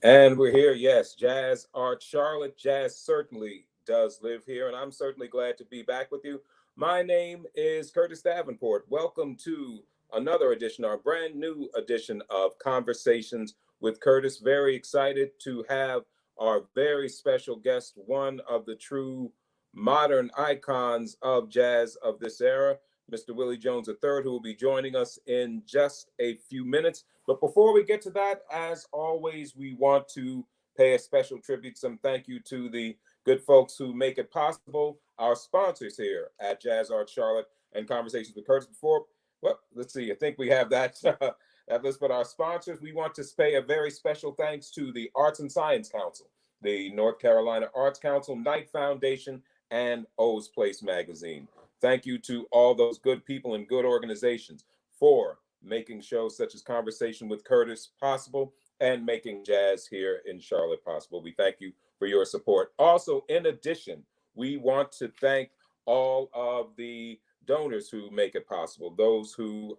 And we're here, yes, Jazz Art Charlotte. Jazz certainly does live here, and I'm certainly glad to be back with you. My name is Curtis Davenport. Welcome to another edition, our brand new edition of Conversations with Curtis. Very excited to have our very special guest, one of the true modern icons of jazz of this era, Mr. Willie Jones III, who will be joining us in just a few minutes. But before we get to that, as always, we want to pay a special tribute, some thank you to the good folks who make it possible, our sponsors here at Jazz Art Charlotte and Conversations with Curtis. Before, well, let's see, I think we have that, that list, but our sponsors, we want to pay a very special thanks to the Arts and Science Council, the North Carolina Arts Council, Knight Foundation, and O's Place Magazine. Thank you to all those good people and good organizations for making shows such as Conversation with Curtis possible and making jazz here in Charlotte possible. We thank you for your support. Also, in addition, we want to thank all of the donors who make it possible, those who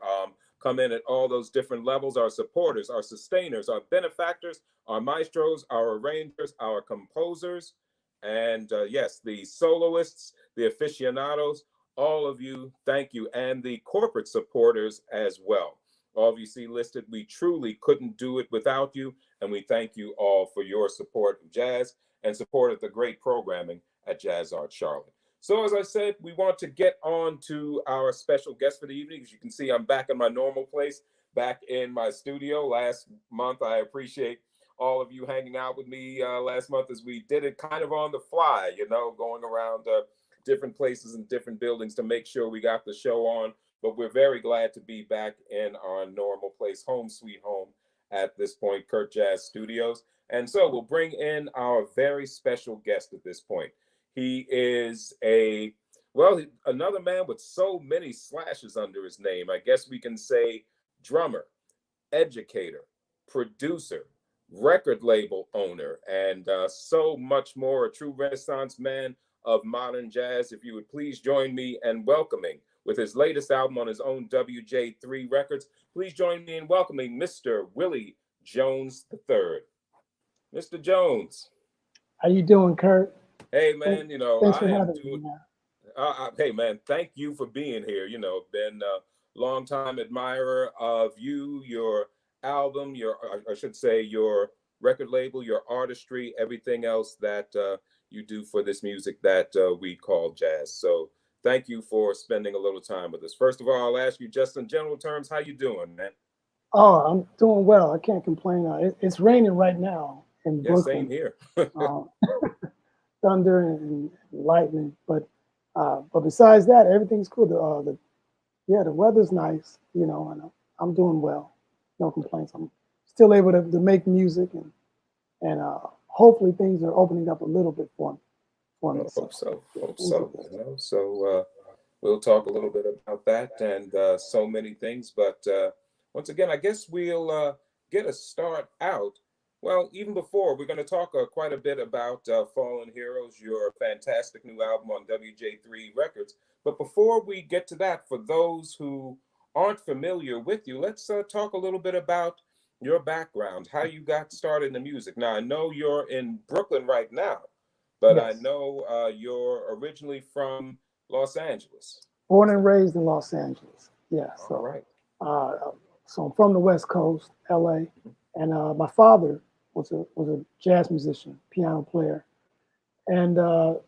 come in at all those different levels, our supporters, our sustainers, our benefactors, our maestros, our arrangers, our composers, and yes, the soloists, the aficionados, all of you, thank you, and the corporate supporters as well. All of you see listed, we truly couldn't do it without you, and we thank you all for your support of jazz and support of the great programming at Jazz Art Charlotte. So as I said, we want to get on to our special guest for the evening. As you can see, I'm back in my normal place, back in my studio. Last month, I appreciate all of you hanging out with me last month as we did it kind of on the fly, you know, going around different places and different buildings to make sure we got the show on. But we're very glad to be back in our normal place, home sweet home at this point, Kurt Jazz Studios. And so we'll bring in our very special guest at this point. He is another man with so many slashes under his name. I guess we can say drummer, educator, producer, record label owner, and so much more. A true Renaissance man of modern jazz. If you would please join me in welcoming, with his latest album on his own WJ3 Records, please join me in welcoming Mr. Willie Jones III. Mr. Jones. How you doing, Kurt? Hey, man, you know, Thanks I for am having doing, me. hey, man, thank you for being here. You know, been a longtime admirer of you, your album, I should say, your record label, your artistry, everything else that you do for this music that we call jazz. So thank you for spending a little time with us. First of all, I'll ask you just in general terms, how you doing, man? Oh, I'm doing well. I can't complain. It's raining right now in Yeah, same Brooklyn. here. uh, Thunder and lightning, but besides that, everything's cool. The weather's nice, you know, and I'm doing well. No complaints. I'm still able to make music, and hopefully things are opening up a little bit for me. Hope so. Hope so. You know, so we'll talk a little bit about that and so many things. But once again, I guess we'll get a start out. Well, even before, we're going to talk quite a bit about Fallen Heroes, your fantastic new album on WJ3 Records. But before we get to that, for those who aren't familiar with you, let's talk a little bit about your background, how you got started in the music. Now, I know you're in Brooklyn right now, but I Yes. know you're originally from Los Angeles. Born and raised in Los Angeles. Yeah. All So, right. so I'm from the West Coast, LA, and my father was a jazz musician, piano player, and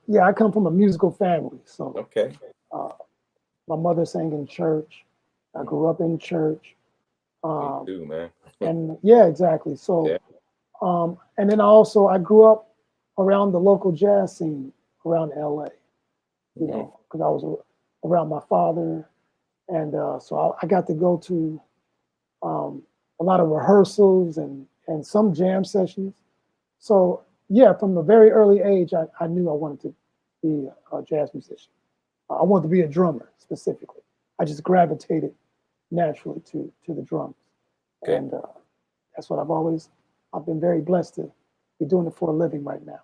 yeah, I come from a musical family. So, Okay. uh, my mother sang in church. I grew up in church. Me Um, too, man. and yeah, exactly. Yeah. So, and then also I grew up around the local jazz scene around LA, you Mhm. know, because I was around my father, and so I got to go to a lot of rehearsals and some jam sessions. So yeah, from a very early age, I knew I wanted to be a jazz musician. I wanted to be a drummer specifically. I just gravitated naturally to the drums, Okay. and that's what I've been very blessed to be doing it for a living right now.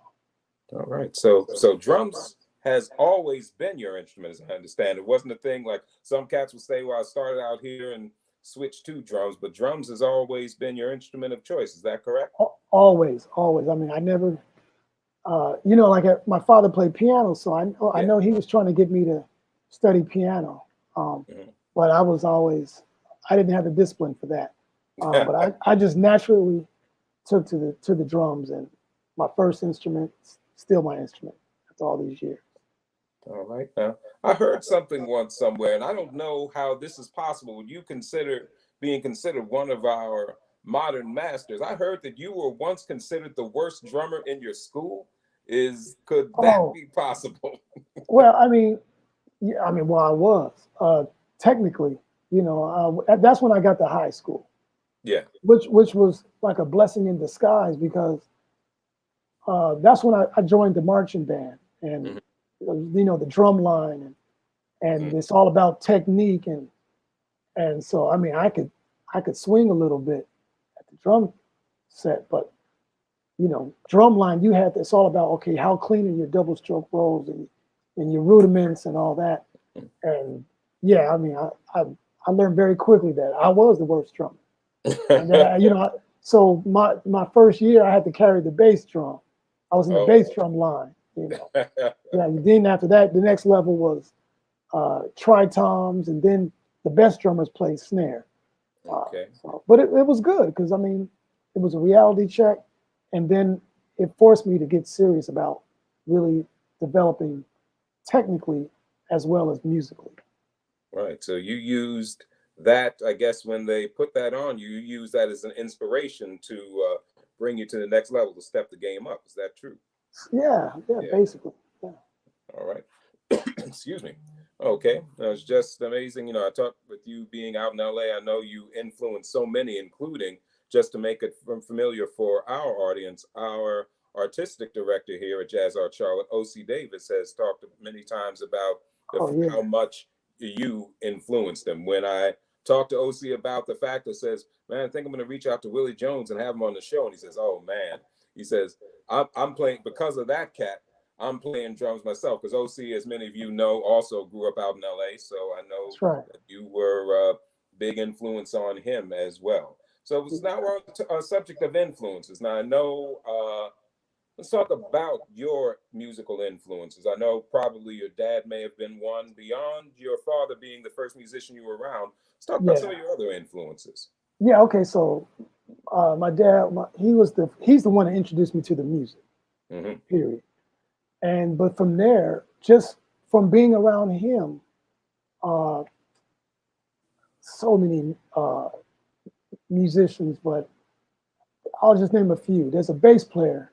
All right. So drums has always been your instrument, as I understand. It wasn't a thing like some cats would say, well, I started out here and switch to drums, but drums has always been your instrument of choice. Is that correct? Always, always. I mean, I never, you know, like my father played piano, so I know he was trying to get me to study piano. But I didn't have the discipline for that. But I just naturally took to the drums, and my first instrument, still my instrument after all these years. All right. Now, I heard something once somewhere, and I don't know how this is possible. Would you consider being considered one of our modern masters? I heard that you were once considered the worst drummer in your school. Could that be possible? Well, I mean, yeah, I I was technically, you know, that's when I got to high school. Yeah. Which was like a blessing in disguise, because that's when I joined the marching band, and you know, the drum line, and it's all about technique, and so I mean, I could swing a little bit at the drum set, but you know, drum line, it's all about, okay, how clean are your double stroke rolls and your rudiments and all that. And yeah, I mean, I learned very quickly that I was the worst drummer. And, you know, so my first year I had to carry the bass drum. I was in the bass drum line, you know. Yeah, then after that, the next level was tritoms, and then the best drummers played snare. But it was good, because I mean, it was a reality check, and then it forced me to get serious about really developing technically as well as musically. Right. So you used that, I guess, when they put that on you, you use that as an inspiration to bring you to the next level, to step the game up. Is that true? Yeah, basically. Yeah. All right. Excuse me. Okay. It's just amazing. You know, I talked with you being out in LA. I know you influenced so many, including, just to make it familiar for our audience, our artistic director here at JazzArts Charlotte, O.C. Davis, has talked many times about how much you influenced him. When I talked to O.C. about the fact that says, man, I think I'm going to reach out to Willie Jones and have him on the show. And he says, oh, man, he says, I'm playing, because of that cat, I'm playing drums myself, because OC, as many of you know, also grew up out in LA. So I know that you were a big influence on him as well. So now we're on a subject of influences. Now I know, let's talk about your musical influences. I know probably your dad may have been one, beyond your father being the first musician you were around. Let's talk about some of your other influences. Yeah, okay, so my dad, he's the one that introduced me to the music, period. But from there, just from being around him, so many musicians, but I'll just name a few. There's a bass player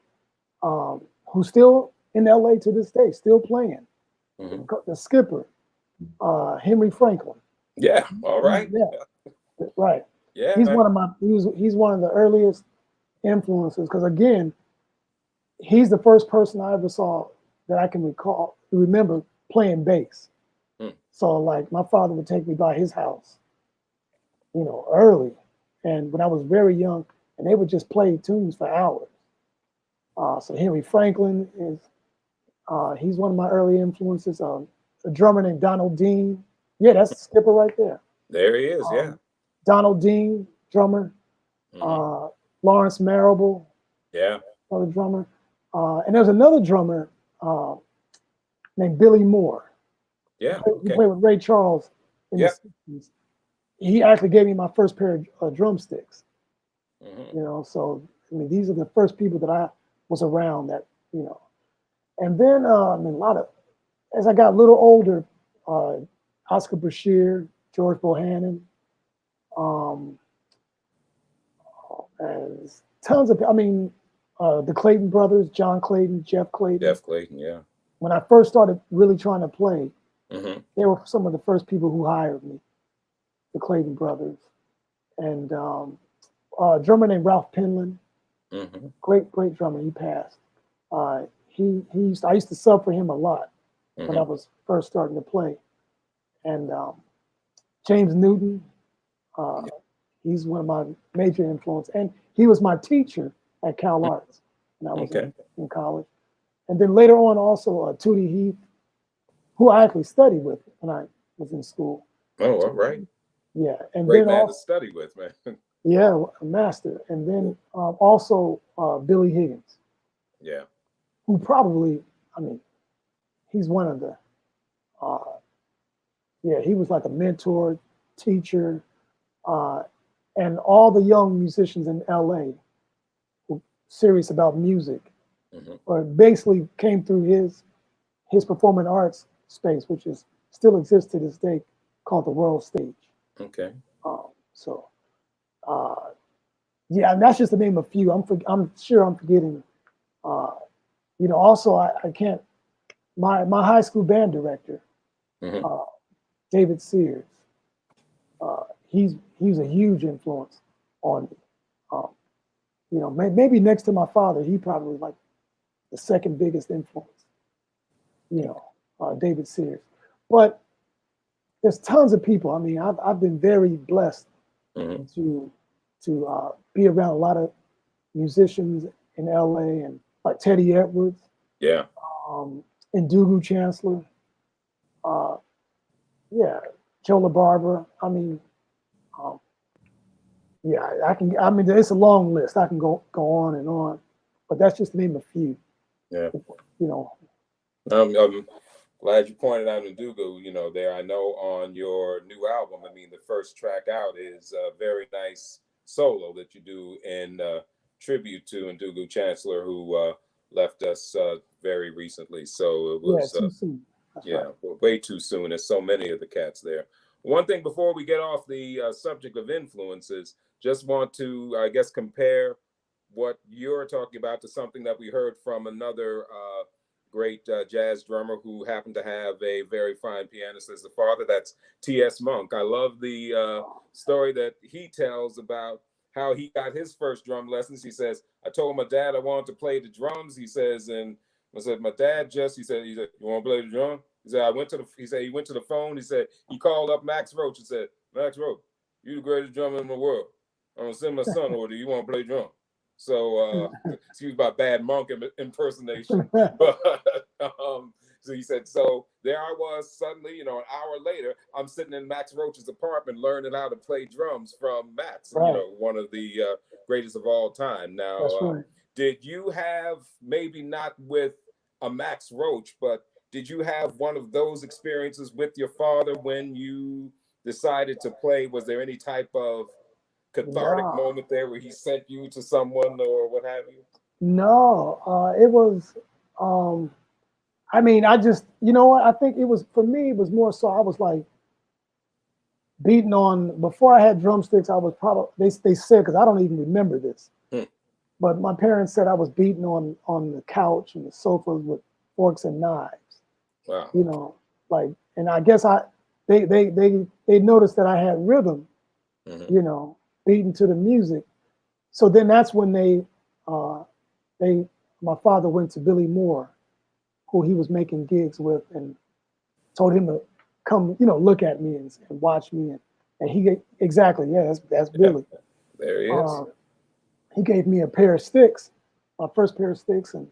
who's still in LA to this day, still playing. The skipper, Henry Franklin. Yeah, all right. Yeah, right. Yeah, he's one of the earliest influences, because again, he's the first person I ever saw that I can remember playing bass. So like, my father would take me by his house, you know, early, and when I was very young, and they would just play tunes for hours. So Henry Franklin he's one of my early influences. A drummer named Donald Dean. Yeah, that's the skipper right there. There he is, yeah. Donald Dean, drummer. Lawrence Marable. Yeah. Another drummer. And there's another drummer named Billy Moore. Yeah. He played with Ray Charles in the 60s. He actually gave me my first pair of drumsticks. You know, so I mean, these are the first people that I was around that, you know. And then I mean, as I got a little older, Oscar Brashear, George Bohannon, and tons of, I mean, the Clayton brothers, John Clayton, Jeff Clayton. Jeff Clayton, yeah. When I first started really trying to play, they were some of the first people who hired me, the Clayton brothers. And a drummer named Ralph Penland, great drummer, he passed. I used to sub for him a lot when I was first starting to play. And James Newton, he's one of my major influences. And he was my teacher at Cal Arts when I was in college. And then later on also Tootie Heath, who I actually studied with when I was in school. Oh, all right. Yeah, and Great then man to also, study with, man. yeah, a master, and then also Billy Higgins, Yeah. who probably, I mean, he's one of the, uh, yeah, he was like a mentor, teacher, uh, and all the young musicians in LA who serious about music, Hmm. or basically came through his performing arts space, which is still exists to this day, called the World Stage. Okay. So uh, yeah, and that's just to name a few. I'm sure I'm forgetting. Uh, also I can't. My high school band director, Hmm. uh, David Sears. He's a huge influence on me. Um, maybe next to my father, he probably like the second biggest influence. David Sears. But there's tons of people. I mean, I've been very blessed Hmm. to be around a lot of musicians in LA, and like Teddy Edwards, Yeah. um, and Dugu Chancellor, uh, yeah, Joe LaBarbera. I mean, um, yeah, I can. I mean, it's a long list. I can go on and on, but that's just to name a few. Yeah. You know, I'm glad you pointed out Ndugu, there. I know on your new album, I mean, the first track out is a very nice solo that you do in tribute to Ndugu Chancellor, who left us very recently. So it yeah, was, too soon. That's right. yeah, way too soon. There's so many of the cats there. One thing before we get off the subject of influences, just want to, I guess, compare what you're talking about to something that we heard from another great jazz drummer who happened to have a very fine pianist as the father. That's T.S. Monk. I love the story that he tells about how he got his first drum lessons. He says, I told my dad I wanted to play the drums. He says, and I said, my dad he said, you want to play the drum? He said, he went to the phone. He said, he called up Max Roach and said, Max Roach, you the greatest drummer in the world. I'm going to send my son over to you. Want to play drum? So, excuse my bad monk impersonation. But so he said, so there I was suddenly, an hour later, I'm sitting in Max Roach's apartment learning how to play drums from Max, Right. one of the greatest of all time. Now, That's right. did you have, maybe not with a Max Roach, but did you have one of those experiences with your father when you decided to play? Was there any type of cathartic No, moment there where he sent you to someone or what have you? no. It was. Um, I mean, I just, you know what? I think it was for me. It was more so. I was like beating on before I had drumsticks. I was probably they said, because I don't even remember this, Hmm. but my parents said I was beating on the couch and the sofas with forks and knives. Wow. Like, and I guess they noticed that I had rhythm. Hmm. You know, beating to the music. So then that's when they my father went to Billy Moore, who he was making gigs with, and told him to come, look at me and watch me. And he exactly, yeah, that's Yeah, Billy. there he is. Uh, he gave me a pair of sticks, my first pair of sticks, and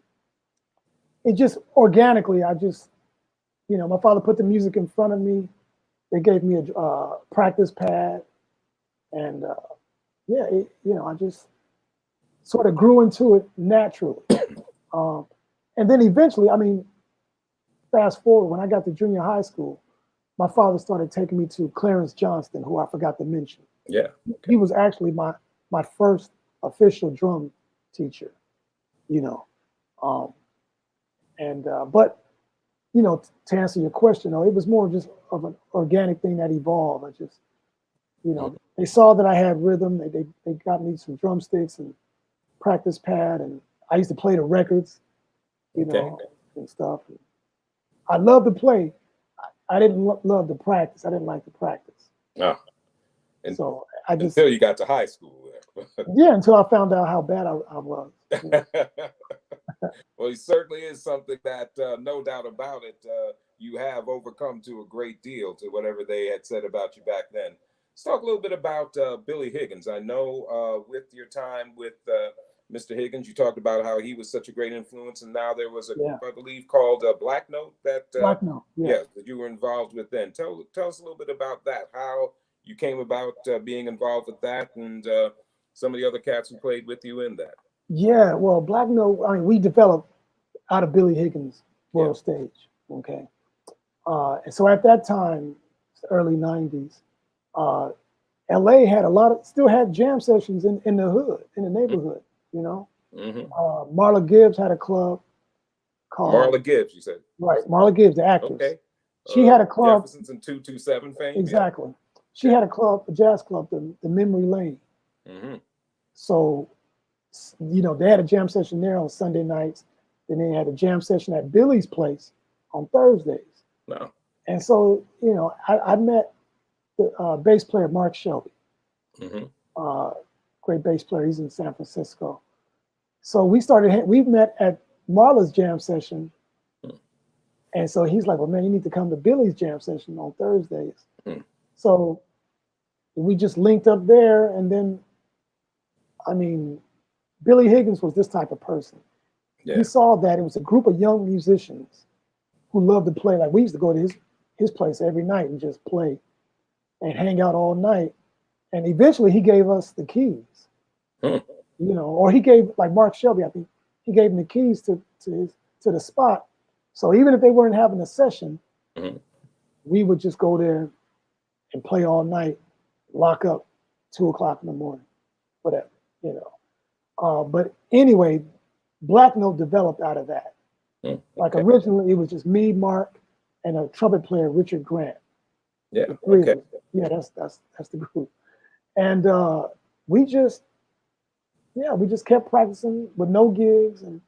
it just organically, my father put the music in front of me. They gave me a practice pad, and yeah, I just sort of grew into it naturally. Um, and then eventually, I mean, fast forward, when I got to junior high school, my father started taking me to Clarence Johnston, who I forgot to mention. Yeah. Okay. He was actually my first official drum teacher, you know. Um, and but to answer your question, though, it was more just of an organic thing that evolved. I just, Mhm. they saw that I had rhythm. They got me some drumsticks and practice pad, and I used to play the records, Okay. and stuff. I love to play. I didn't love the practice. I didn't like the practice. Ah, and So I just, until you got to high school there. yeah, until I found out how bad I was. Well, he certainly is something that, no doubt about it, you have overcome to a great deal to whatever they had said about you back then. Let's talk a little bit about Billy Higgins. I know with your time with Mr. Higgins, you talked about how he was such a great influence, and now there was a Yeah, group, I believe, called Black Note that, Black Note. Yeah. yeah, that you were involved with then. Tell us a little bit about that. How you came about being involved with that, and some of the other cats who played with you in that. Yeah, well, Black Note, I mean, we developed out of Billy Higgins' world stage, okay? And so at that time, early 90s, LA had still had jam sessions in the hood, in the neighborhood, you know? Marla Gibbs had a club called Marla Gibbs, you said? Right, Marla Gibbs, the actress. Okay. She had a club. Jefferson's and 227 fame. Exactly. Yeah. She had a club, a jazz club, the Memory Lane. So, you know, they had a jam session there on Sunday nights. Then they had a jam session at Billy's place on Thursdays. Wow. And so, you know, I met the bass player, Mark Shelby. Great bass player. He's in San Francisco. So we met at Marla's jam session. And so he's like, well, man, you need to come to Billy's jam session on Thursdays. So we just linked up there. And then, I mean, Billy Higgins was this type of person. Yeah. He saw that it was a group of young musicians who loved to play. Like, we used to go to his place every night and just play and hang out all night. And eventually he gave us the keys, you know, or he gave, like Mark Shelby, I think he gave him the keys to the spot. So even if they weren't having a session, we would just go there and play all night, lock up 2 o'clock in the morning, whatever, you know. But anyway, Black Note developed out of that. Like originally it was just me, Mark, and a trumpet player, Richard Grant. Yeah. Okay. Yeah, that's the group. And we just kept practicing with no gigs, and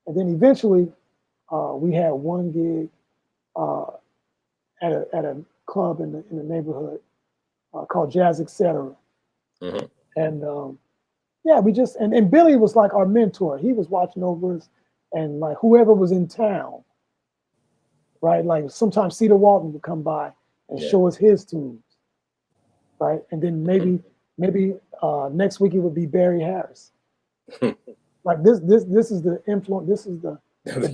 then eventually we had one gig at a club in the neighborhood called Jazz, Etc. And yeah, we just and Billy was like our mentor. He was watching over us, and like whoever was in town, right? Like sometimes Cedar Walton would come by and show us his tunes, right? And then maybe next week it would be Barry Harris. Like this is the influence. This is the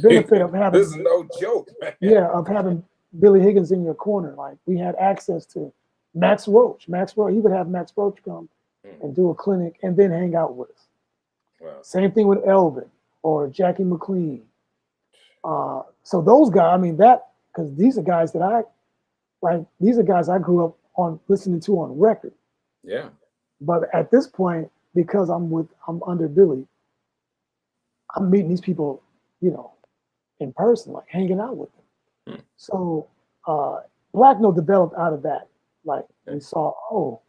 benefit of having. This is no joke, man. Yeah, of having Billy Higgins in your corner. Like we had access to Max Roach. He would have Max Roach come and do a clinic and then hang out with us. Wow. Same thing with Elvin or Jackie McLean. So those guys, I mean because these are guys that I grew up on listening to on record. Yeah. But at this point, because I'm under Billy, I'm meeting these people, you know, in person, like hanging out with them. So Black Note developed out of that. Like we saw,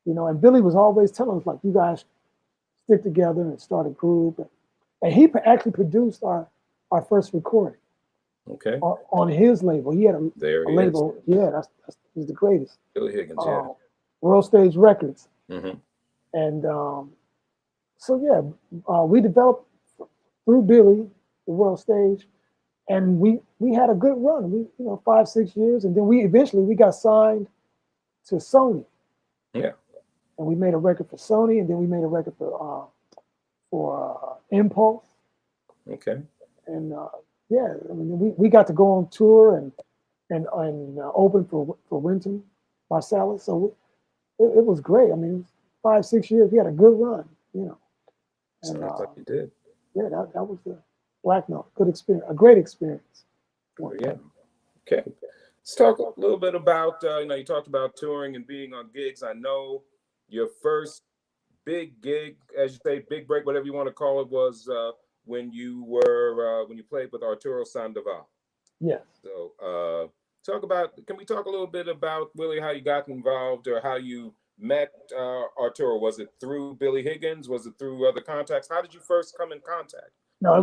you know, and Billy was always telling us, like, you guys stick together and start a group. And he actually produced our first recording. Okay. On his label. He had a label. Is. Yeah, he's the greatest. Billy Higgins, World Stage Records. And so yeah, we developed through Billy, the World Stage, and we had a good run. We 5-6 years, and then we eventually got signed to Sony. Yeah. And we made a record for Sony, and then we made a record for Impulse. Okay. And yeah, I mean we got to go on tour and open for Wynton Marsalis. So it was great. I mean, 5-6 years, we had a good run, you know. And, sounds like you did. Yeah, that was the Black Note. Good experience, a great experience. Yeah. Okay. Let's talk a little bit about, you talked about touring and being on gigs. I know your first big gig, as you say, big break, whatever you want to call it, was when you played with Arturo Sandoval. Yes. So can we talk a little bit about, Willie, how you got involved or how you met Arturo? Was it through Billy Higgins? Was it through other contacts? How did you first come in contact? No, it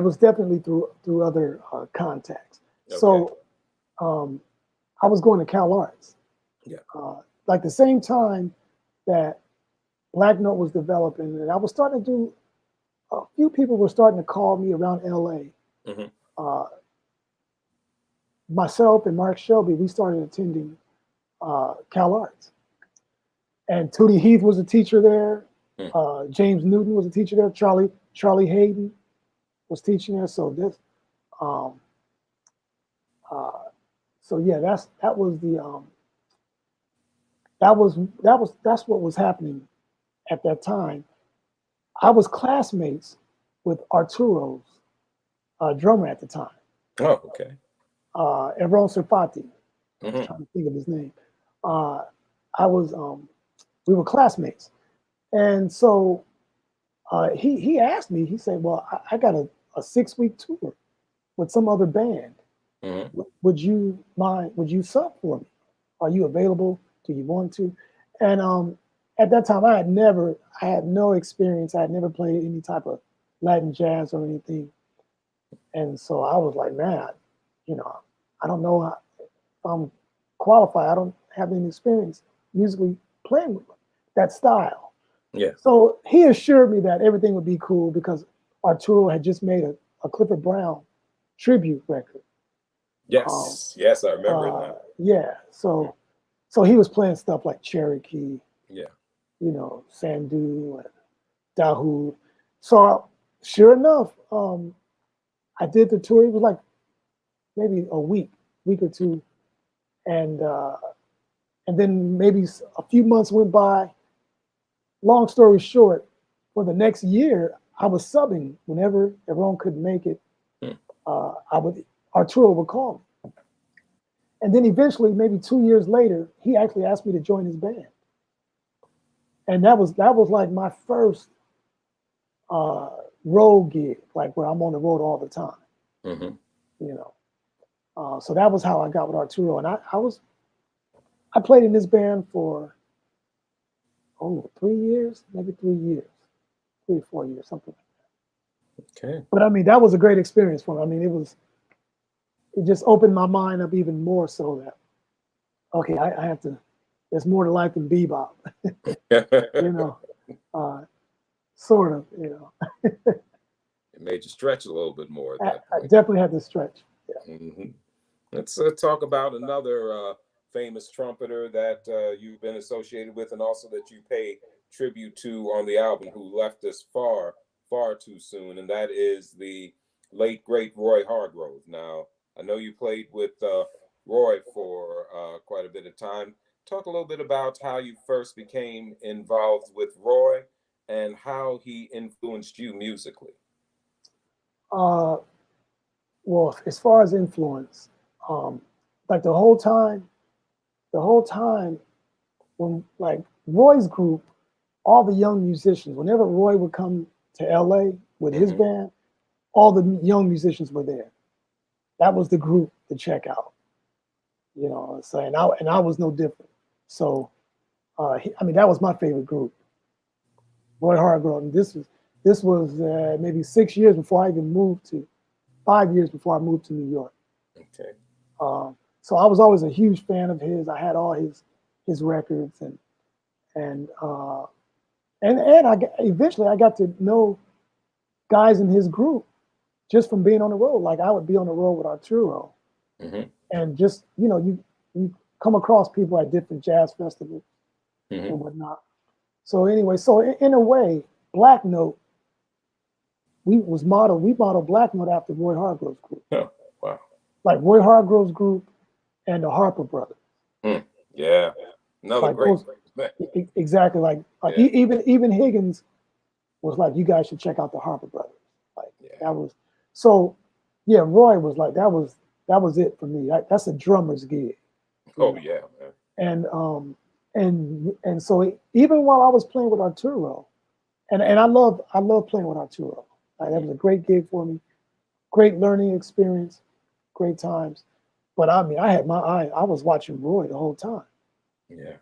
was definitely through other contacts. Okay. So I was going to Cal Arts. Yeah. Like the same time that Black Note was developing, and I was starting to do, a few people were starting to call me around LA. Myself and Mark Shelby, we started attending Cal Arts. And Tootie Heath was a teacher there. James Newton was a teacher there. Charlie Hayden was teaching there. So this, so yeah, that was the that's what was happening at that time. I was classmates with Arturo's drummer at the time. Oh, okay. Evron Serfati. I was Hmm. trying to think of his name. Uh, I was we were classmates, and so he asked me. He said, "Well, I got a 6-week tour with some other band. Hmm. Would you mind? Would you sub for me? Are you available? Do you want to?" And at that time, I had no experience. I had never played any type of Latin jazz or anything, and so I was like, "Man, you know, I don't know if I'm qualified. I don't have any experience musically playing with that style." Yeah. So he assured me that everything would be cool because Arturo had just made a Clifford Brown tribute record. Um, Yes. Yes, I remember it now. yeah, Mm. so he was playing stuff like Cherokee, Yeah. Sandu, and Dahoud. So sure enough, I did the tour. It was like maybe a week or two, and then maybe a few months went by. Long story short, for the next year, I was subbing whenever everyone couldn't make it. Mm. I would Arturo would call me, and then eventually, maybe 2 years later, he actually asked me to join his band, and that was like my first uh, road gig, like where I'm on the road all the time. Hmm. You know, so that was how I got with Arturo, and I played in this band for 3 years, maybe 3 years, 3 or 4 years, something. Okay. But I mean, that was a great experience for me. I mean, it just opened my mind up even more so that okay, I have to. There's more to life than bebop, you It know, sort of, made you stretch a little bit more at that I point. definitely had to stretch. Yeah. Hmm. Let's talk about another famous trumpeter that you've been associated with, and also that you pay tribute to on the album, who left us far, far too soon, and that is the late great Roy Hargrove. Now, I know you played with Roy for quite a bit of time. Talk a little bit about how you first became involved with Roy and how he influenced you musically. Uh, well, as far as influence, um, like the whole time when like Roy's group, all the young musicians, whenever Roy would come to LA with his Hmm. band, all the young musicians were there. That was the group to check out. So and I was no different. So I mean that was my favorite group, Roy Hargrove. And this was maybe 6 years before I even moved to 5 years before I moved to New York. Okay. So I was always a huge fan of his. I had all his records and uh, and eventually I got to know guys in his group just from being on the road. Like I would be on the road with Arturo, Hmm. and just you come across people at different jazz festivals Hmm. and whatnot. So anyway, so in a way, Black Note we modeled Black Note after Roy Hargrove's group, Oh, wow. like Roy Hargrove's group and the Harper brothers. Mm. Yeah. Another Like great, those great man. exactly like Yeah. even Higgins was like, you guys should check out the Harper brothers. Like Yeah. that was so yeah, Roy was like that was it for me. That's a drummer's gig, you Oh, know. yeah, man. And so even while I was playing with Arturo, and I love playing with Arturo. Like, that Hmm. was a great gig for me, great learning experience, great times. But I mean, I had my eye. I was watching Roy the whole time. Yeah.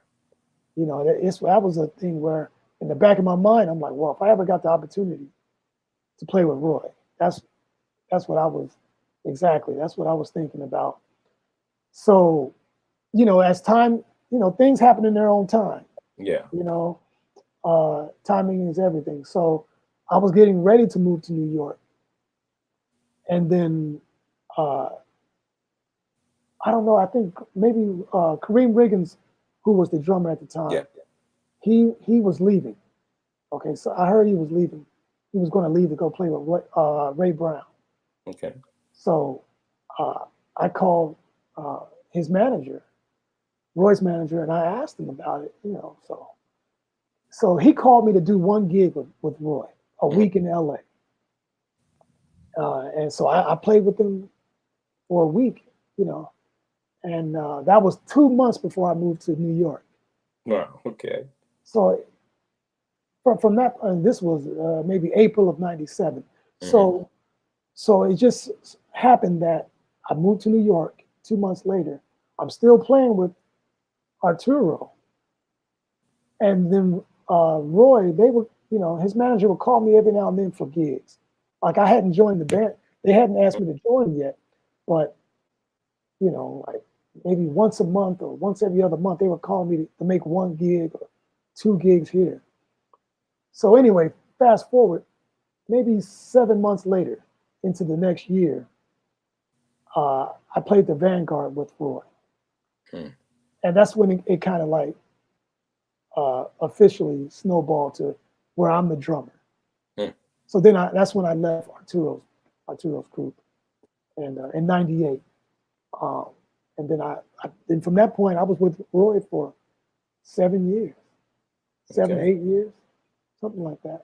That was a thing where in the back of my mind, I'm like, well, if I ever got the opportunity to play with Roy, that's that's what I was exactly. That's what I was thinking about. So, as time, things happen in their own time. Yeah. You know, timing is everything. So, I was getting ready to move to New York, and then uh, I don't know. I think maybe Kareem Riggins, who was the drummer at the Yeah. time, he was leaving. Okay, so I heard he was leaving. He was going to leave to go play with Ray Brown. Okay. So I called his manager, Roy's manager, and I asked him about it, you know. So he called me to do one gig with Roy, a week in LA. And so I played with him for a week, you know, and that was 2 months before I moved to New York. Wow, okay. So from that, and this was maybe April of '97. So it just happened that I moved to New York 2 months later. I'm still playing with Arturo. And then Roy, they were, you know, his manager would call me every now and then for gigs. Like I hadn't joined the band. They hadn't asked me to join yet, but, you know, like maybe once a month or once every other month, they would call me to make one gig or 2 gigs here. So anyway, fast forward, maybe 7 months later into the next year, I played the Vanguard with Roy. And that's when it kind of like officially snowballed to where I'm the drummer. So then that's when I left Arturo's group and in '98. And then from that point, I was with Roy for 7 years, 8 years, something like that.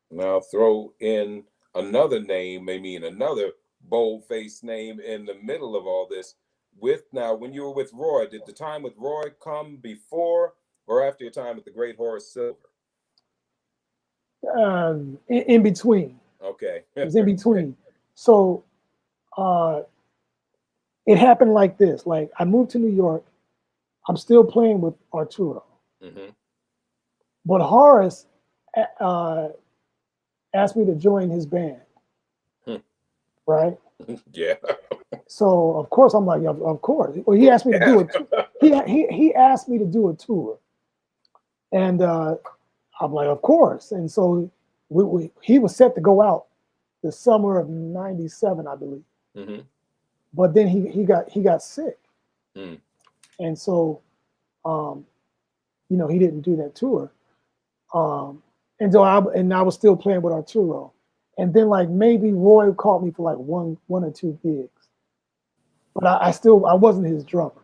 Now throw in another name, maybe another bold-faced name in the middle of all this. When you were with Roy, did the time with Roy come before or after your time with the great Horace Silver? In between. Okay. It was in between. So it happened like this. Like I moved to New York. I'm still playing with Arturo. But Horace asked me to join his band. Right? Yeah. So of course I'm like, yeah, of course. Well, he asked me to do it. He asked me to do a tour. And I'm like, of course. And so he was set to go out the summer of '97, I believe. But then he got sick. And so you know, he didn't do that tour. And so I was still playing with Arturo. And then like maybe Roy called me for like one or 2 gigs. But I wasn't his drummer.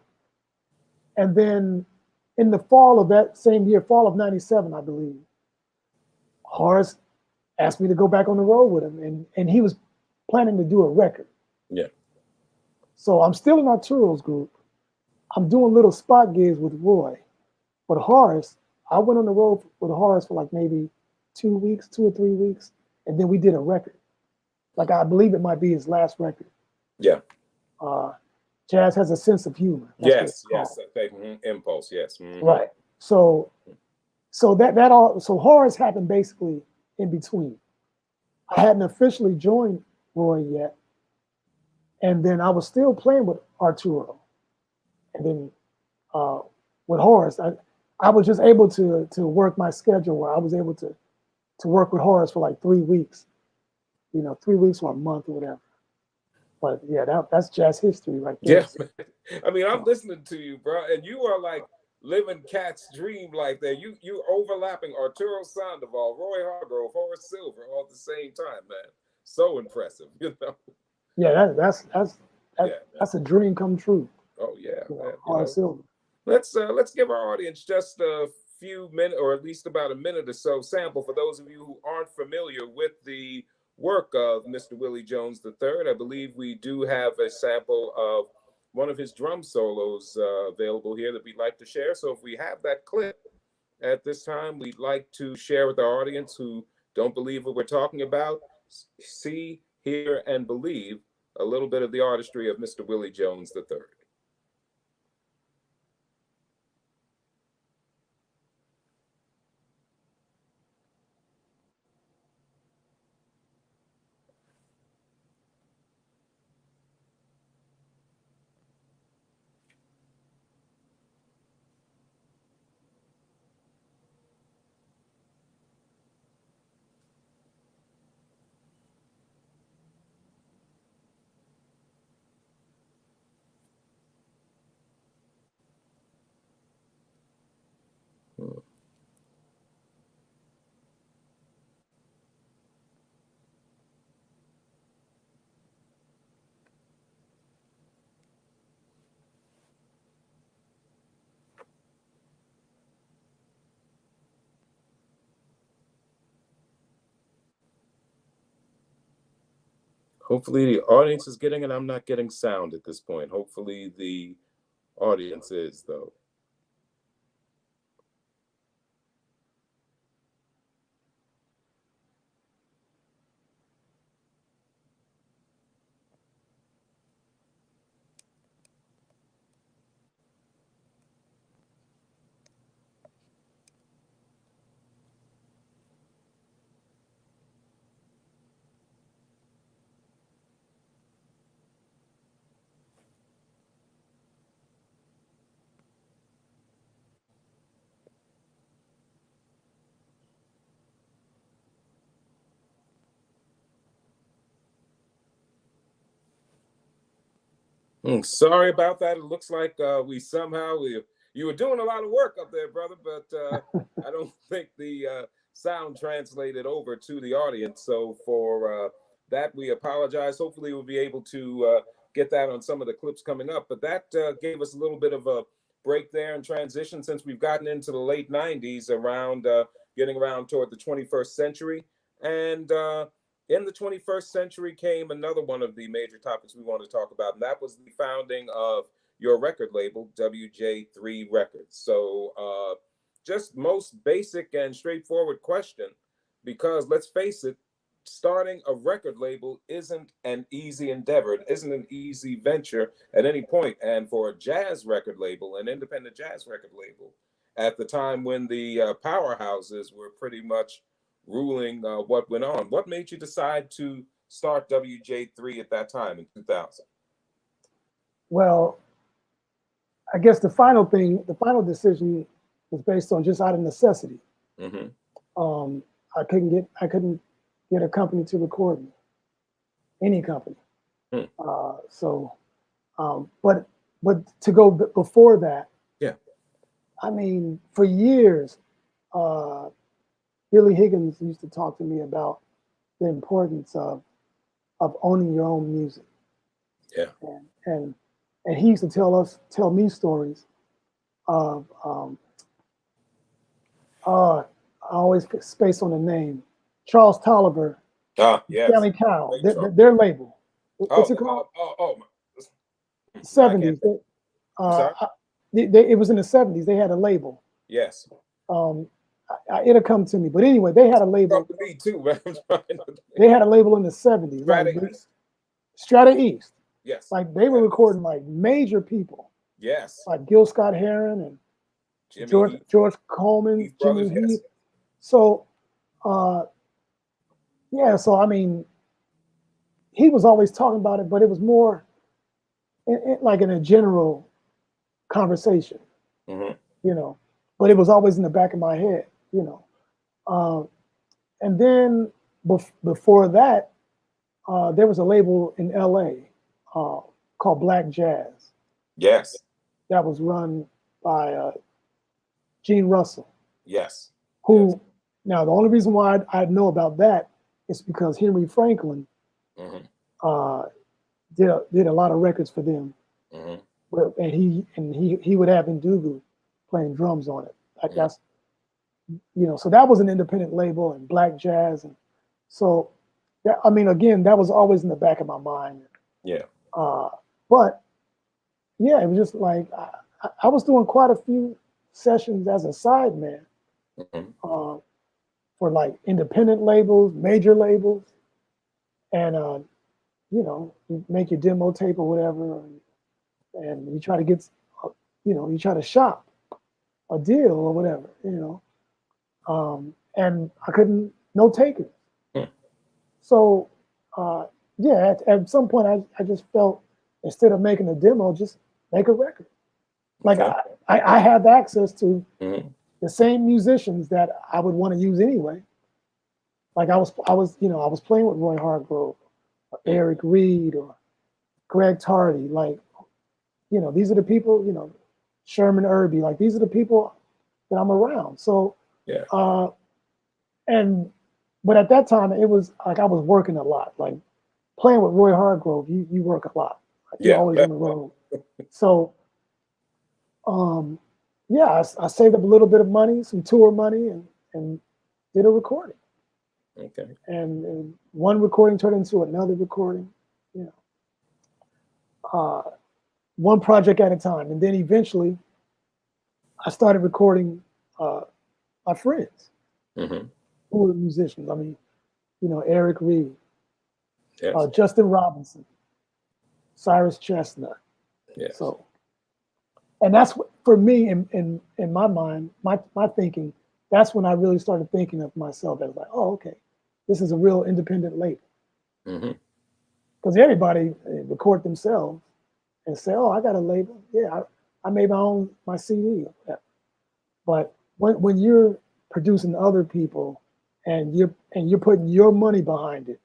And then in the fall of that same year, fall of '97, I believe, Horace asked me to go back on the road with him, and he was planning to do a record. Yeah. So I'm still in Arturo's group. I'm doing little spot gigs with Roy. But Horace, I went on the road with Horace for like maybe 2 or 3 weeks, and then we did a record. Like I believe it might be his last record. Yeah. Jazz has a sense of humor. Yes. Okay. Impulse. Yes. Right. So Horace happened basically in between. I hadn't officially joined Roy yet, and then I was still playing with Arturo, and then with Horace, I was just able to work my schedule where I was able to work with Horace for like 3 weeks, 3 weeks or a month or whatever. But yeah, that's jazz history right there. Yeah. I mean, I'm listening to you, bro, and you are like living cat's dream like that. You overlapping Arturo Sandoval, Roy Hargrove, Horace Silver all at the same time, man. So impressive, Yeah, that's a dream come true. Oh yeah, man. Horace Silver. Let's give our audience just a few minutes, or at least about a minute or so sample for those of you who aren't familiar with the work of Mr. Willie Jones III. I believe we do have a sample of one of his drum solos available here that we'd like to share. So if we have that clip at this time, we'd like to share with our audience who don't believe what we're talking about, see, hear, and believe a little bit of the artistry of Mr. Willie Jones III. Hopefully the audience is getting it. I'm not getting sound at this point. Hopefully the audience is, though. Sorry about that. It looks like you were doing a lot of work up there, brother, but I don't think the sound translated over to the audience. So for that, we apologize. Hopefully, we'll be able to get that on some of the clips coming up. But that gave us a little bit of a break there and transition since we've gotten into the late 90s around getting around toward the 21st century. And in the 21st century came another one of the major topics we want to talk about, and that was the founding of your record label, WJ3 Records. So just most basic and straightforward question, because let's face it, starting a record label isn't an easy endeavor. It isn't an easy venture at any point. And for a jazz record label, an independent jazz record label, at the time when the powerhouses were pretty much ruling what went on. What made you decide to start WJ3 at that time in 2000? Well, I guess the final decision was based on just out of necessity. Mm-hmm. I couldn't get a company to record me, any company. But to go before that, yeah, I mean, for years, Billy Higgins used to talk to me about the importance of owning your own music. Yeah. And he used to tell me stories of I always space on the name, Charles Tolliver, yes. Stanley Cowell, their label. What's it called? 70s. It was in the 70s. They had a label. Yes. It'll come to me, but anyway, they had a label. To me too, man. They had a label in the 70s. Strata East. Yes. Like they were recording like major people. Yes. Like Gil Scott Heron and George Coleman, Jimmy Heath. Yes. So, so I mean, he was always talking about it, but it was more like in a general conversation, but it was always in the back of my head, and then before that, there was a label in LA called Black Jazz. Yes. That was run by Gene Russell. Yes. Who, now the only reason why I know about that is because Henry Franklin did a lot of records for them. And he would have Ndugu playing drums on it. Like that's, so that was an independent label, and Black Jazz, and so that, I mean, again, that was always in the back of my mind. Yeah. But yeah, it was just like I was doing quite a few sessions as a sideman for like independent labels, major labels, and you make your demo tape or whatever, and you try to get, you try to shop a deal or whatever, and I couldn't, no takers. So, at some point I just felt, instead of making a demo, just make a record. Like I have access to the same musicians that I would want to use anyway. Like I was playing with Roy Hargrove, or Eric Reed, or Greg Tardy. Like, these are the people, Sherman Herbie. Like, these are the people that I'm around. So, but at that time, it was like I was working a lot. Like playing with Roy Hargrove, you work a lot. Like, you're always on the road. So, I saved up a little bit of money, some tour money, and did a recording. Okay. And one recording turned into another recording. you know, one project at a time. And then eventually I started recording my friends Mm-hmm. who were musicians. I mean, you know, Eric Reed, Yes. Justin Robinson, Cyrus Chestnut. Yes. So, and that's what, for me, in my mind, my thinking, that's when I really started thinking of myself as like, oh, okay, this is a real independent label. Mm-hmm. Because everybody record themselves and say, oh, I got a label. Yeah, I made my CD. But when you're producing other people and you're putting your money behind it,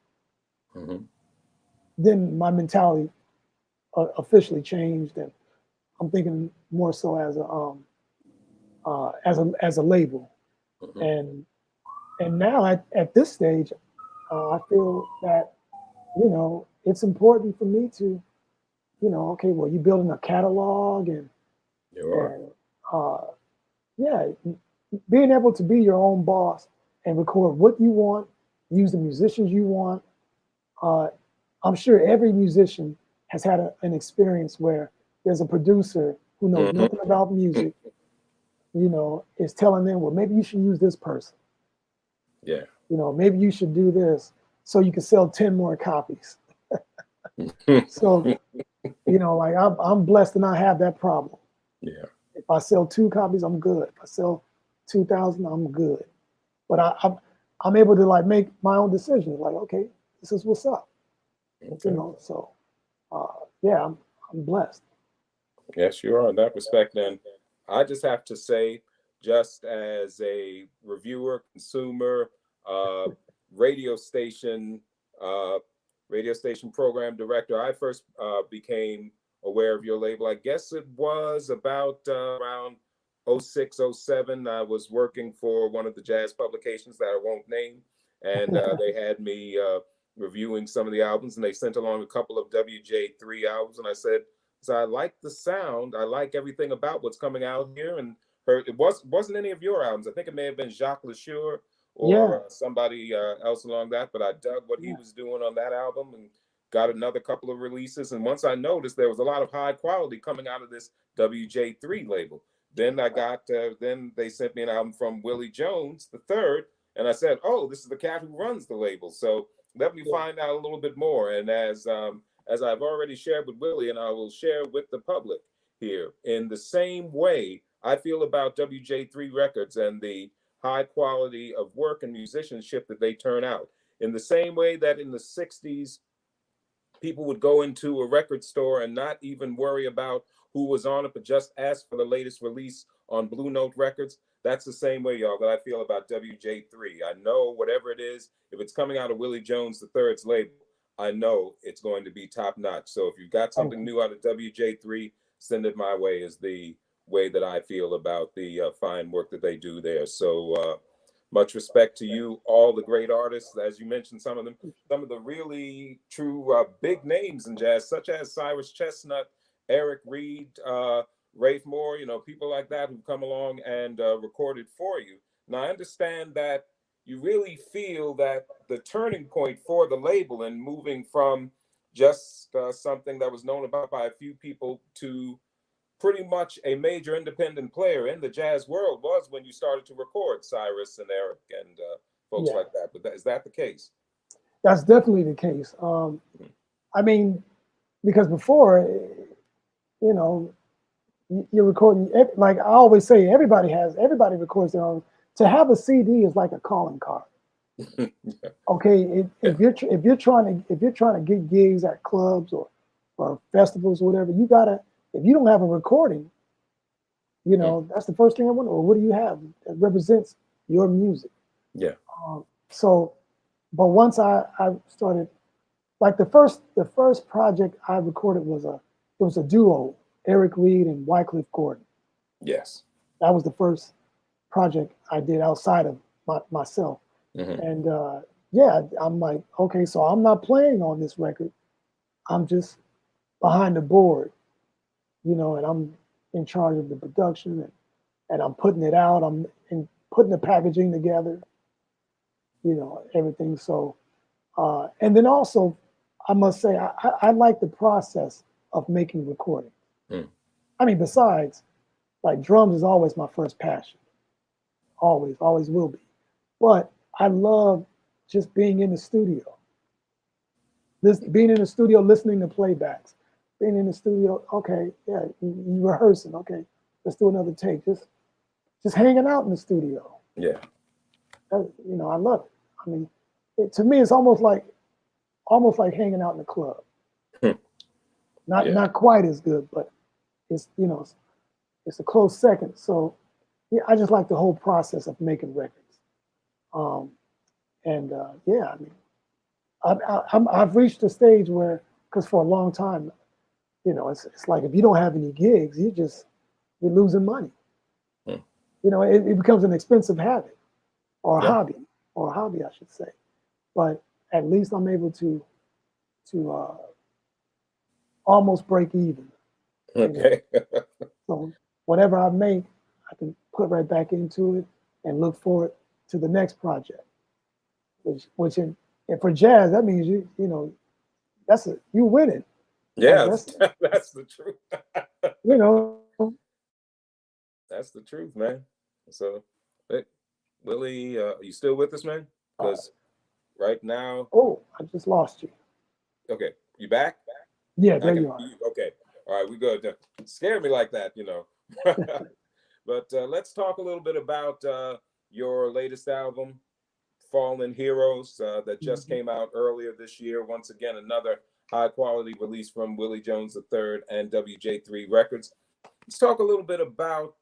Mm-hmm. then my mentality officially changed, and I'm thinking more so as a label. Mm-hmm. And now at this stage, I feel that, you know, it's important for me to, you know, okay, well, you're building a catalog You are. and yeah, being able to be your own boss and record what you want, use the musicians you want. I'm sure every musician has had an experience where there's a producer who knows Mm-hmm. nothing about music, you know, is telling them, well, maybe you should use this person. Yeah. You know, maybe you should do this so you can sell 10 more copies. So, you know, like I'm blessed to not have that problem. Yeah. If I sell 2 copies, I'm good. If I sell 2,000, I'm good. But I'm able to like make my own decisions. Like, okay, this is what's up. Okay. You know, so yeah, I'm blessed. Yes, you are in that respect. And I just have to say, just as a reviewer, consumer, uh, radio station, uh, radio station program director, I first became aware of your label. I guess it was about around '06, '07. I was working for one of the jazz publications that I won't name, and they had me reviewing some of the albums, and they sent along a couple of WJ3 albums, and I said, so I like the sound. I like everything about what's coming out here. And it wasn't any of your albums. I think it may have been Jacques LaSure or Yeah, somebody else along that. But I dug what he yeah, was doing on that album and got another couple of releases. And once I noticed there was a lot of high quality coming out of this WJ3 label, then I got then they sent me an album from Willie Jones III, and I said, oh, this is the cat who runs the label. So let me yeah. find out a little bit more. And as I've already shared with Willie, and I will share with the public here, in the same way I feel about WJ3 Records and the high quality of work and musicianship that they turn out. In the same way that in the 60s, people would go into a record store and not even worry about who was on it, but just ask for the latest release on Blue Note Records. That's the same way, y'all, that I feel about WJ3. I know whatever it is, if it's coming out of Willie Jones III's label, I know it's going to be top notch. So if you've got Thank something you. new out of WJ3, send it my way, is the way that I feel about the fine work that they do there. So much respect to you, all the great artists, as you mentioned, some of the really true big names in jazz, such as Cyrus Chestnut, Eric Reed, Rafe Moore, you know, people like that who've come along and recorded for you. Now, I understand that you really feel that the turning point for the label and moving from just something that was known about by a few people to pretty much a major independent player in the jazz world was when you started to record Cyrus and Eric and folks Yeah, like that. But is that the case? that's definitely the case. Mhm. I mean, because before, you know, you're recording, like I always say, everybody records their own. To have a CD is like a calling card. Yeah. Okay, Yeah. if you're trying to get gigs at clubs or festivals or whatever, you gotta, if you don't have a recording, you Mm. know, that's the first thing I wonder. Well, what do you have that represents your music? Yeah. So, but once I started, like the first project I recorded was a duo, Eric Reed and Wycliffe Gordon. Yes. That was the first project I did outside of myself. Hmm. And yeah, I'm like, okay, so I'm not playing on this record. I'm just behind the board, you know, and I'm in charge of the production and I'm putting it out. I'm putting the packaging together, you know, everything. So, and then also I must say, I like the process of making recordings. Mm. I mean, besides, like drums is always my first passion. Always, always will be. But I love just being in the studio. Being in the studio, listening to playbacks. Being in the studio, okay, yeah, you rehearsing, okay, let's do another take. Just hanging out in the studio. Yeah. You know, I love it. I mean, to me, it's almost like hanging out in the club. Not quite as good, but it's, you know, it's a close second. So yeah, I just like the whole process of making records. Yeah, I mean, I've reached a stage where, because for a long time, you know, it's like if you don't have any gigs, you're losing money. Hmm. You know, it becomes an expensive habit or a Yeah. hobby, I should say. But at least I'm able to almost break even. Okay. So whatever I make, I can put right back into it and look forward to the next project. Which and for jazz, that means you know, you winning. Yeah, That's that's the truth. you know. That's the truth, man. So, hey, Willie, are you still with us, man? Because right now, Oh, I just lost you. okay, you back? Yeah, I there can. you are. Okay, all right, we good. Don't scare me like that, you know. But let's talk a little bit about your latest album, Fallen Heroes, that just came out earlier this year. Once again, another high quality release from Willie Jones III and WJ3 Records. Let's talk a little bit about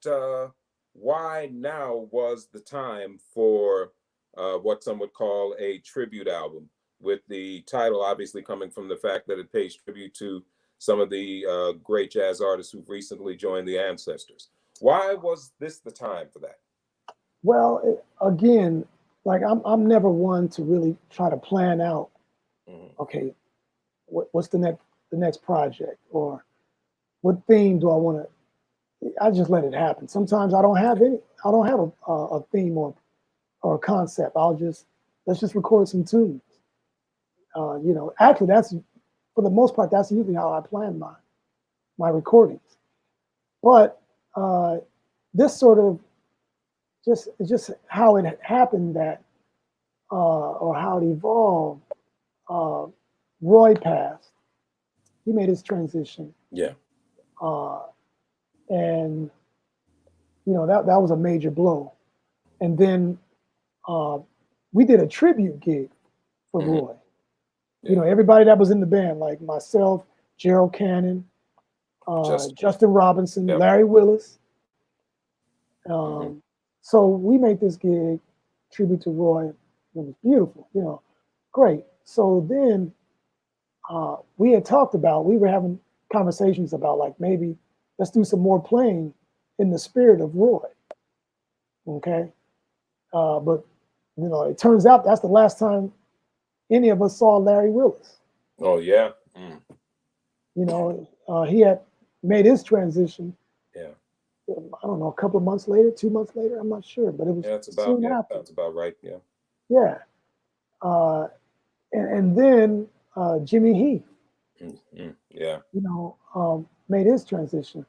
why now was the time for what some would call a tribute album, with the title obviously coming from the fact that it pays tribute to some of the great jazz artists who've recently joined the ancestors. Why was this the time for that? Well, again, like I'm never one to really try to plan out. Okay, what's the next project, or what theme do I want to? I just let it happen. Sometimes I don't have a theme or a concept. Let's just record some tunes. You know, actually, that's for the most part that's usually how I plan my recordings. But this sort of just how it happened that or how it evolved. Roy passed. He made his transition. Yeah. And you know that was a major blow. And then we did a tribute gig for Roy. Yeah. You know, everybody that was in the band, like myself, Gerald Cannon, Justin Robinson, Yep. Larry Willis. So we made this gig, tribute to Roy. It was beautiful, you know, great. So then we were having conversations about like maybe let's do some more playing in the spirit of Roy. Okay. But you know, it turns out that's the last time any of us saw Larry Willis. Oh yeah. You know, he had made his transition. Yeah. I don't know, a couple of months later, 2 months later, I'm not sure, but it was soon after. That's about right. Yeah. Yeah. And then Jimmy Heath, Yeah. you know, made his transition.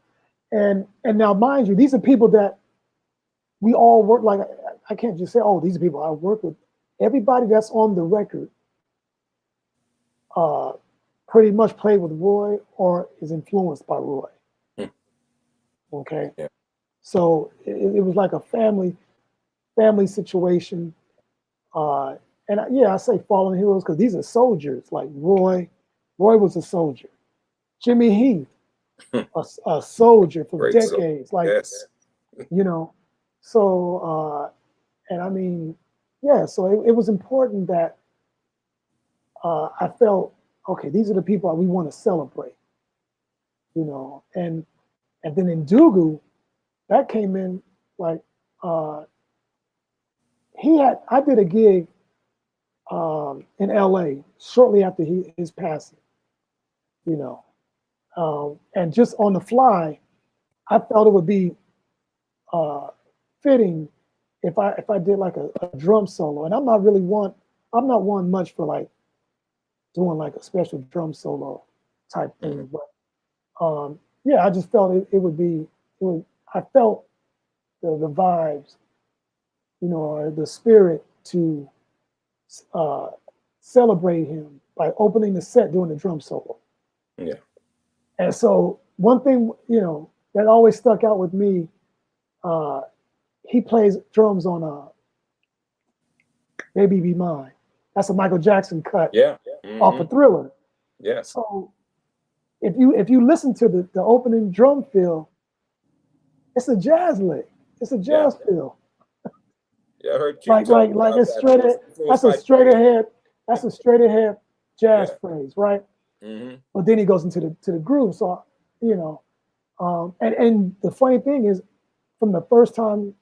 And now, mind you, these are people that we all work like. I can't just say, oh, these are people I work with. Everybody that's on the record pretty much played with Roy or is influenced by Roy. Okay. Yeah. So it was like a family situation. And I say fallen heroes because these are soldiers. Like Roy was a soldier. Jimmy Heath, a soldier for Great decades. Like, yes. you know, so, and I mean, yeah, so it was important that I felt, okay, these are the people we want to celebrate, you know, and then in Dugu, that came in like, I did a gig in LA shortly after his passing, you know, and just on the fly, I felt it would be fitting if I did like a drum solo. And I'm not one much for like doing like a special drum solo type thing. But yeah, I just felt it would be, I felt the vibes, you know, or the spirit to celebrate him by opening the set doing the drum solo. Yeah. And so one thing, you know, that always stuck out with me, he plays drums on Baby Be Mine. That's a Michael Jackson cut. Yeah. Off a Thriller. Yes. So if you listen to the opening drum fill, it's a jazz lick. It's a jazz fill. Yeah, I heard like it's straight ahead. That's a straight ahead. That's a straight ahead jazz phrase, right? But then he goes into the groove. So you know, and the funny thing is, from the first time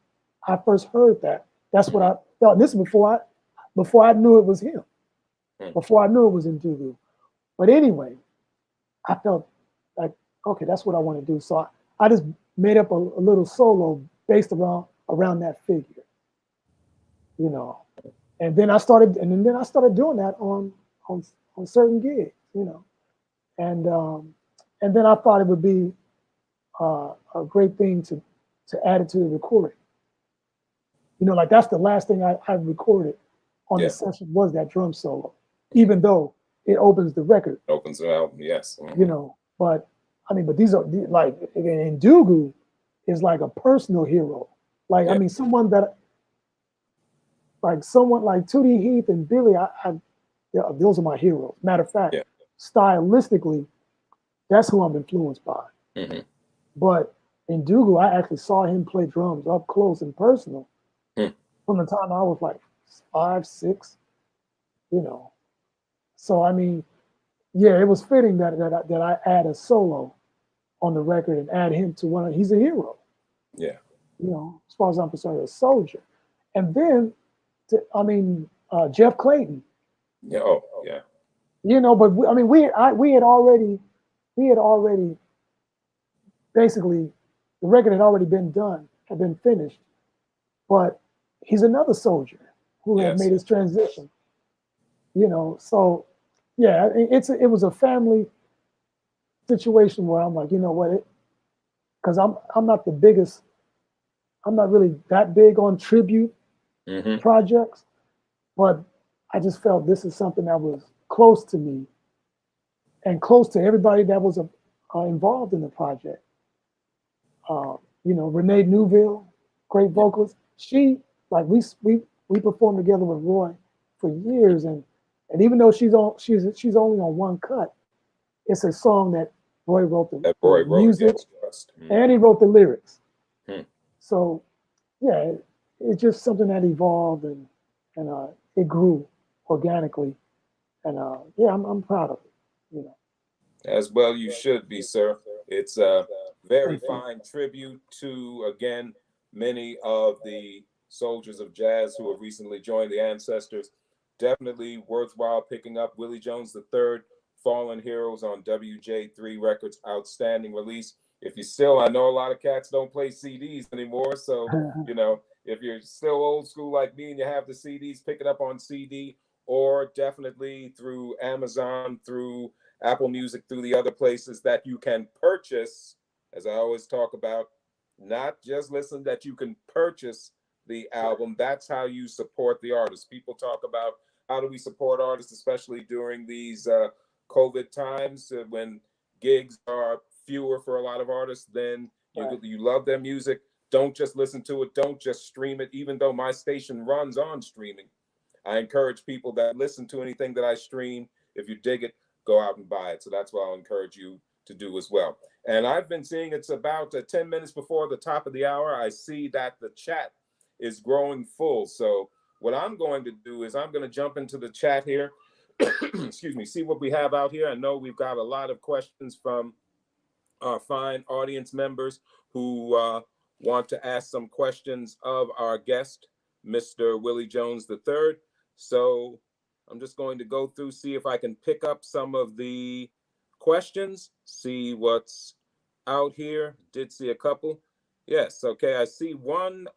I first heard that, that's what I felt. This is before I knew it was him. Before I knew it was Ndugu. But anyway, I felt like, okay, that's what I want to do. So I just made up a little solo based around that figure, you know. And then I started doing that on certain gigs, you know. And then I thought it would be a great thing to add it to the recording. You know, like that's the last thing I recorded on the session was that drum solo, even though it opens the record. Opens the album, yes. You know, but I mean, but these are like, again, Ndugu is like a personal hero. Like, I mean, someone like Tootie Heath and Billy, those are my heroes. Matter of fact, stylistically, that's who I'm influenced by. But Ndugu, I actually saw him play drums up close and personal from the time I was like 5, 6, you know. So, I mean, yeah, it was fitting that I add a solo on the record and add him to he's a hero. Yeah. You know, as far as I'm concerned, a soldier. And then, Jeff Clayton. Yeah. Oh, yeah. You know, but we had already basically, the record had already been done, had been finished, but he's another soldier who had made his transition. You know, so yeah, it was a family situation where I'm like, you know what, because I'm not the biggest, I'm not really that big on tribute projects, but I just felt this is something that was close to me and close to everybody that was involved in the project. You know, Renee Newville, great vocalist. She, like, we performed together with Roy for years, and even though she's only on one cut, it's a song that Roy wrote the music, and he wrote the lyrics. So yeah, it's just something that evolved and it grew organically, and yeah, I'm proud of it. You know, as well you should be, sir. It's a very fine tribute to, again, many of the soldiers of jazz who have recently joined the ancestors. Definitely worthwhile picking up Willie Jones III, Fallen Heroes on WJ3 Records. Outstanding release. If you still, I know a lot of cats don't play CDs anymore, so, you know, if you're still old school like me and you have the CDs, pick it up on CD, or definitely through Amazon, through Apple Music, through the other places that you can purchase, as I always talk about, not just listen, that you can purchase the album. That's how you support the artist. People talk about how do we support artists, especially during these COVID times when gigs are fewer for a lot of artists. Then you love their music. Don't just listen to it. Don't just stream it. Even though my station runs on streaming, I encourage people that listen to anything that I stream, if you dig it, go out and buy it. So that's what I'll encourage you to do as well. And I've been seeing it's about 10 minutes before the top of the hour. I see that the chat is growing full. So what I'm going to do is I'm going to jump into the chat here. Excuse me, see what we have out here. I know we've got a lot of questions from our fine audience members who want to ask some questions of our guest, Mr. Willie Jones III. So I'm just going to go through, see if I can pick up some of the questions, see what's out here. Did see a couple. Yes, okay, I see one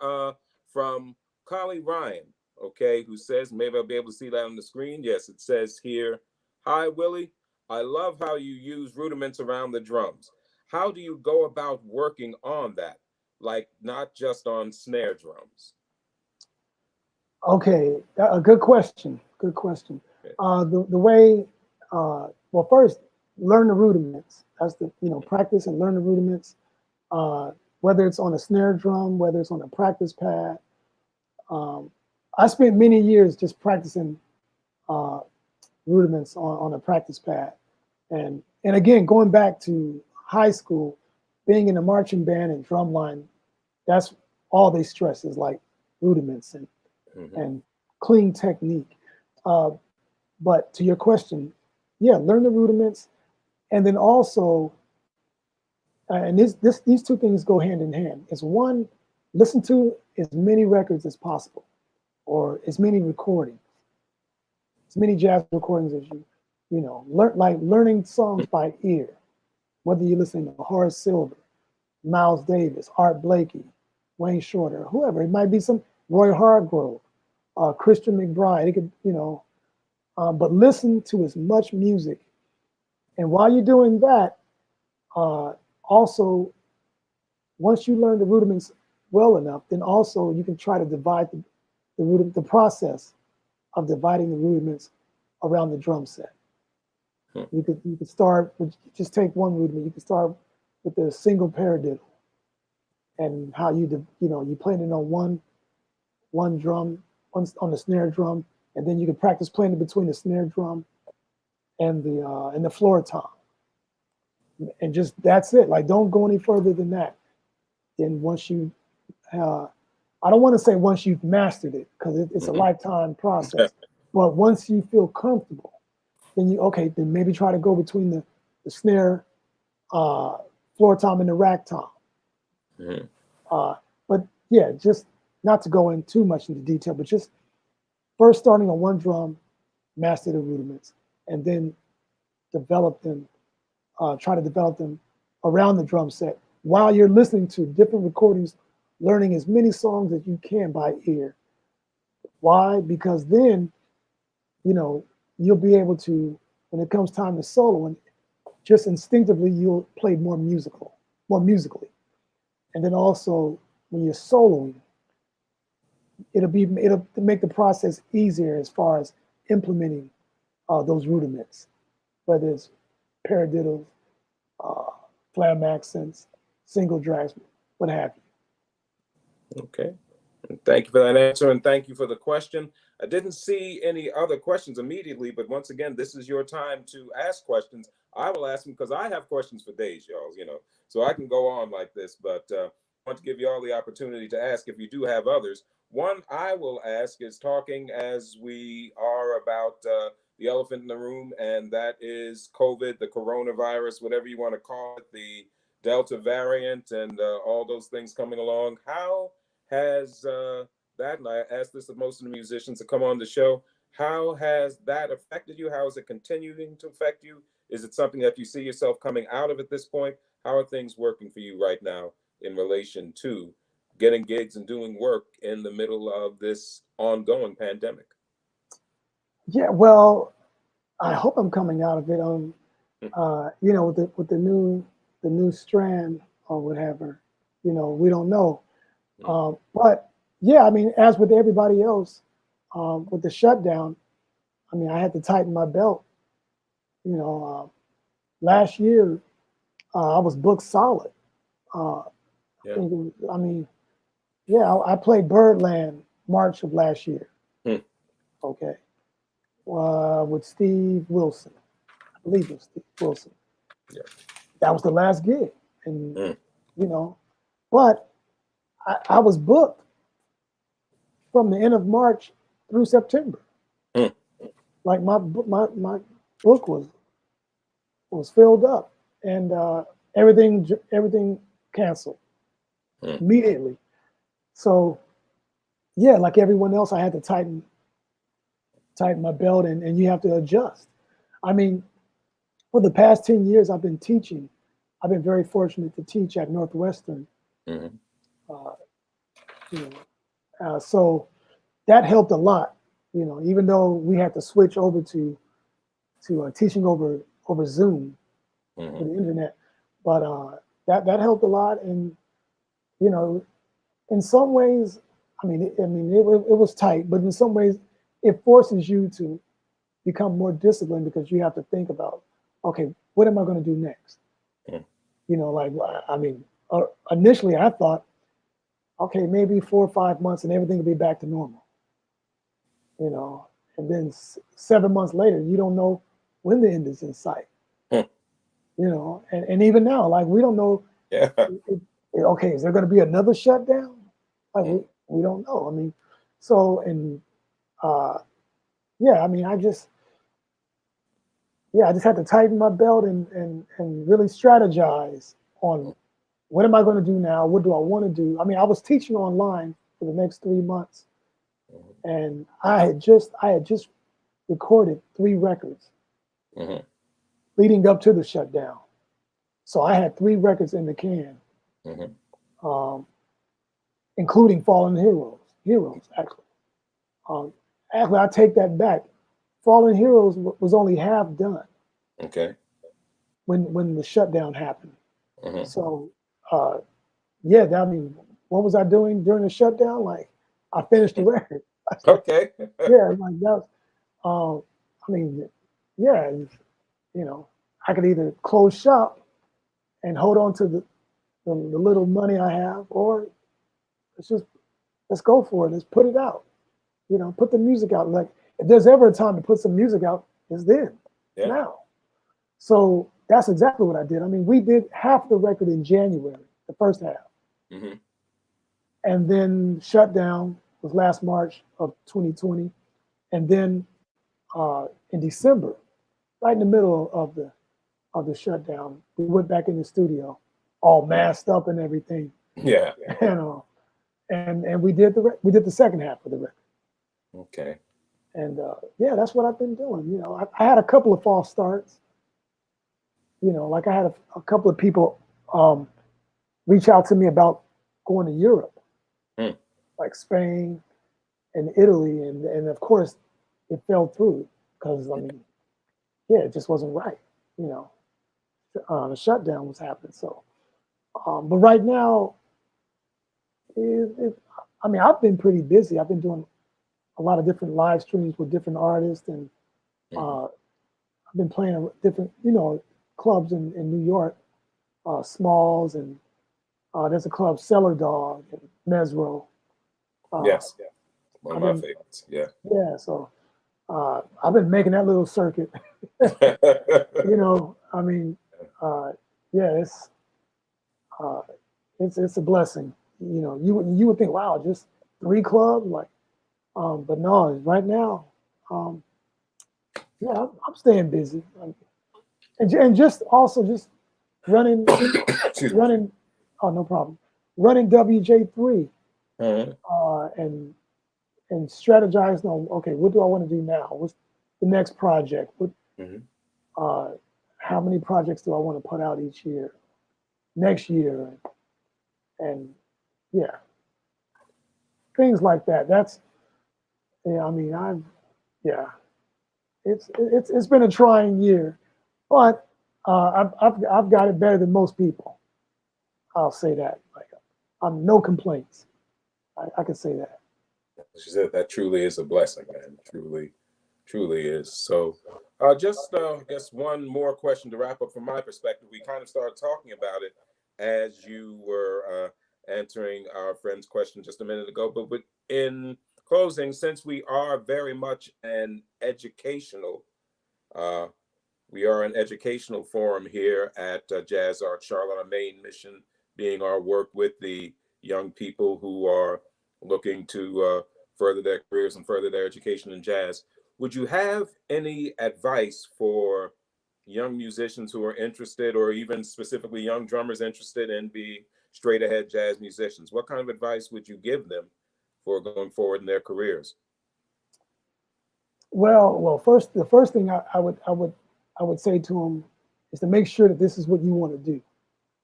from Collie Ryan, okay, who says, maybe I'll be able to see that on the screen. Yes, it says here, Hi, Willie. I love how you use rudiments around the drums. How do you go about working on that? Like not just on snare drums. Okay, a good question. Good question. Okay. The way, well, first learn the rudiments. That's the practice and learn the rudiments. Whether it's on a snare drum, whether it's on a practice pad. I spent many years just practicing uh, rudiments on a practice pad, and again going back to high school, being in a marching band and drumline, that's all they stress is like rudiments and clean technique. Uh, but to your question, yeah, learn the rudiments, and then also, and these two things go hand in hand. Is one, listen to as many records as possible, or as many recordings, as many jazz recordings as learning songs by ear. Whether you're listening to Horace Silver, Miles Davis, Art Blakey, Wayne Shorter, whoever it might be, some Roy Hargrove, Christian McBride. It could, but listen to as much music. And while you're doing that, also, once you learn the rudiments well enough, then also you can try to divide the process of dividing the rudiments around the drum set. You could start with, just take one rudiment. You could start with the single paradiddle, and how you playing it on one drum, on the snare drum, and then you can practice playing it between the snare drum and the floor tom. And just that's it. Like, don't go any further than that. Then once you, I don't want to say once you've mastered it, because it's a lifetime process. But once you feel comfortable, then then maybe try to go between the snare, floor tom, and the rack tom. But yeah, just not to go in too much into detail, but just first starting on one drum, master the rudiments, and then develop them. Try to develop them around the drum set while you're listening to different recordings, learning as many songs as you can by ear. Why? Because then, you'll be able to, when it comes time to solo, and just instinctively you'll play more musically. And then also when you're soloing, it'll make the process easier as far as implementing those rudiments, whether it's paradiddles, flam accents, single drags, what have you. Okay. Thank you for that answer, and thank you for the question. I didn't see any other questions immediately, but once again, this is your time to ask questions. I will ask them because I have questions for days, y'all, so I can go on like this, but I want to give you all the opportunity to ask if you do have others. One I will ask is talking as we are about the elephant in the room, and that is COVID, the coronavirus, whatever you want to call it, the Delta variant, and all those things coming along. How has that, and I asked this of most of the musicians that come on the show, how has that affected you? How is it continuing to affect you? Is it something that you see yourself coming out of at this point? How are things working for you right now in relation to getting gigs and doing work in the middle of this ongoing pandemic? Yeah, well, I hope I'm coming out of it on, with the new strand or whatever. We don't know. But yeah, I mean, as with everybody else, with the shutdown, I mean, I had to tighten my belt. Last year, I was booked solid. Yeah. I played Birdland March of last year. Okay. With Steve Wilson. I believe it was Steve Wilson. Yeah. That was the last gig. And, but I was booked from the end of March through September. Like my book was filled up, and everything canceled immediately. So yeah, like everyone else, I had to tighten my belt, and you have to adjust. I mean, for the past 10 years I've been teaching. I've been very fortunate to teach at Northwestern. So that helped a lot, even though we had to switch over to teaching over Zoom, Mm-hmm. with the internet. But that helped a lot. And you know, in some ways, it was tight, but in some ways, it forces you to become more disciplined because you have to think about, okay, what am I going to do next? Mm. You know, like initially I thought, okay, maybe 4 or 5 months and everything will be back to normal. You know, and then 7 months later, you don't know when the end is in sight. Mm. You know, and even now, like we don't know. Yeah. Okay, is there going to be another shutdown? Like Mm. we don't know. I mean, so and yeah, I mean, I just had to tighten my belt and really strategize on what am I going to do now? What do I want to do? I mean, I was teaching online for the next 3 months, and I had just recorded 3 records Mm-hmm. leading up to the shutdown. So I had 3 records in the can, Mm-hmm. Including Fallen Heroes actually. Actually, I take that back. Fallen Heroes was only half done. Okay. When the shutdown happened. Mm-hmm. So yeah, I mean, what was I doing during the shutdown? Like, I finished the record. Okay. Yeah, like that. I mean, yeah, you know, I could either close shop and hold on to the little money I have, or let's go for it. Let's put it out. You know, put the music out. Like, if there's ever a time to put some music out, it's then. Yeah. Now. So that's exactly what I did. I mean, we did half the record in January, the first half. Mm-hmm. And then shutdown was last March of 2020. And then in December, right in the middle of the shutdown, we went back in the studio, all masked up and everything. Yeah. And we did the second half of the record. Okay. And yeah, that's what I've been doing. You know, I had a couple of false starts. You know, like I had a couple of people reach out to me about going to Europe, like Spain and Italy, and of course it fell through because I mean, yeah, it just wasn't right. You know, the shutdown was happening. So, but right now, I mean, I've been pretty busy. I've been doing a lot of different live streams with different artists, and I've been playing at different, clubs in New York, Smalls, and there's a club, Cellar Dog, in Mesro. Yes. One of my favorites. Yeah. Yeah. So I've been making that little circuit. I mean, yeah, it's a blessing. You know, you would think, wow, just 3 clubs, like, but no, right now, yeah, I'm staying busy, and just running, running. Oh, no problem. Running WJ3, and strategizing on, okay, what do I want to do now? What's the next project? How many projects do I want to put out each year, next year, and yeah, things like that. That's, yeah. I mean, it's been a trying year, but I've got it better than most people. I'll say that. Like, I'm no complaints. I can say that. She said that truly is a blessing, man. Truly is. So, just I guess one more question to wrap up from my perspective. We kind of started talking about it as you were answering our friend's question just a minute ago. But in closing, since we are very much an educational, we are an educational forum here at JazzArts Charlotte. Our main mission being our work with the young people who are looking to further their careers and further their education in jazz. Would you have any advice for young musicians who are interested, or even specifically young drummers interested in being straight ahead jazz musicians? What kind of advice would you give them for going forward in their careers? Well, the first thing I would say to them is to make sure that this is what you want to do.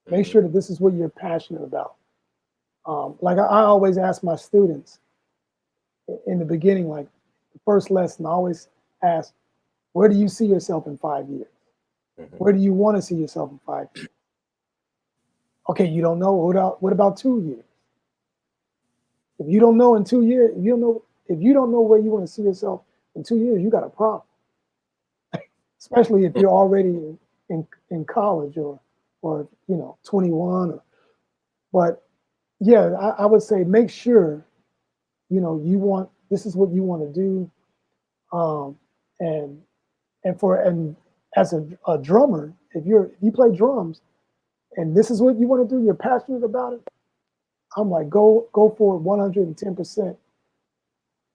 Make sure that this is what you're passionate about. Like I always ask my students in the beginning, like the first lesson, I always ask, Where do you see yourself in 5 years? Where do you want to see yourself in 5 years? Okay, you don't know. What about 2 years? If you don't know in 2 years, if you don't know where you want to see yourself in 2 years, you got a problem. Especially if you're already in college or 21. But yeah, I would say make sure this is what you want to do, and as a drummer, if you play drums and this is what you want to do, you're passionate about it, I'm like, go for it 110%,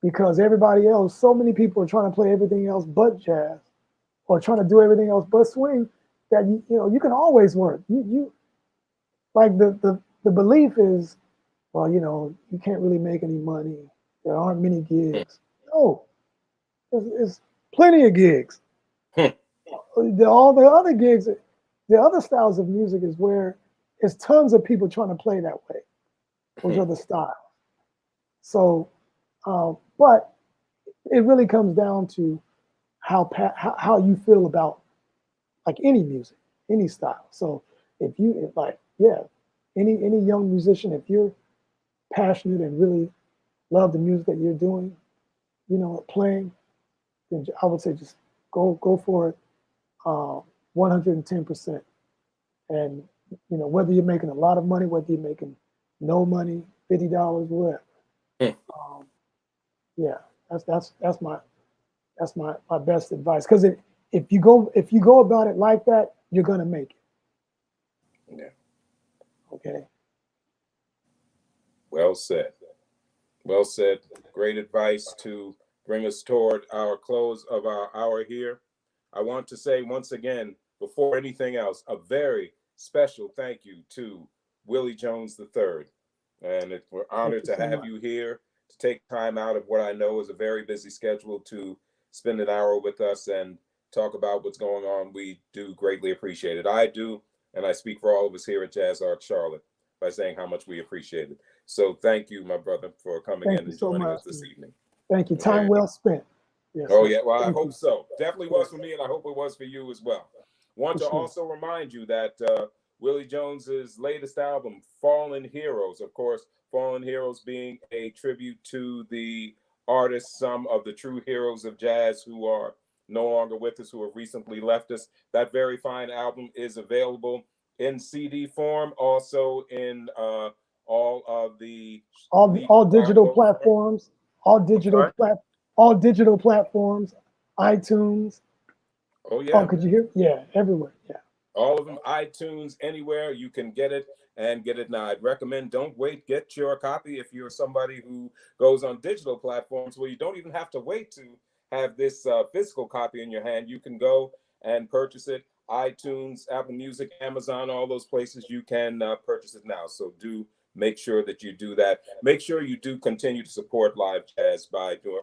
because everybody else, so many people are trying to play everything else but jazz, or trying to do everything else but swing, that you can always work. You like the belief is, well, you can't really make any money. There aren't many gigs. No, there's plenty of gigs. All the other gigs, the other styles of music is where there's tons of people trying to play that way. Those are the styles. So, but it really comes down to how you feel about like any music, any style. So if any young musician, if you're passionate and really love the music that you're doing, playing, then I would say just go for it 110%. And whether you're making a lot of money, whether you're making no money, $50, whatever. Yeah, that's my best advice. Because if you go about it like that, you're gonna make it. Yeah. Okay. Well said. Well said. Great advice to bring us toward our close of our hour here. I want to say once again, before anything else, a very special thank you to Willie Jones III. And we're honored to have you here to take time out of what I know is a very busy schedule to spend an hour with us and talk about what's going on. We do greatly appreciate it. I do, and I speak for all of us here at JazzArts Charlotte by saying how much we appreciate it. So thank you, my brother, for coming in and joining us this evening. Thank you. Time well spent. Yes, oh, yeah. Well, I hope so. Definitely was for me, and I hope it was for you as well. Want to also remind you that Willie Jones's latest album, Fallen Heroes, of course, Fallen Heroes being a tribute to the artists, some of the true heroes of jazz who are no longer with us, who have recently left us. That very fine album is available in CD form, also in all digital platforms, all digital platforms, iTunes. Oh yeah. Oh, could you hear? Yeah, everywhere. Yeah. All of them, iTunes, anywhere you can get it and get it now. I'd recommend don't wait. Get your copy if you're somebody who goes on digital platforms where you don't even have to wait to have this physical copy in your hand. You can go and purchase it. iTunes, Apple Music, Amazon, all those places you can purchase it now. So do make sure that you do that. Make sure you do continue to support live jazz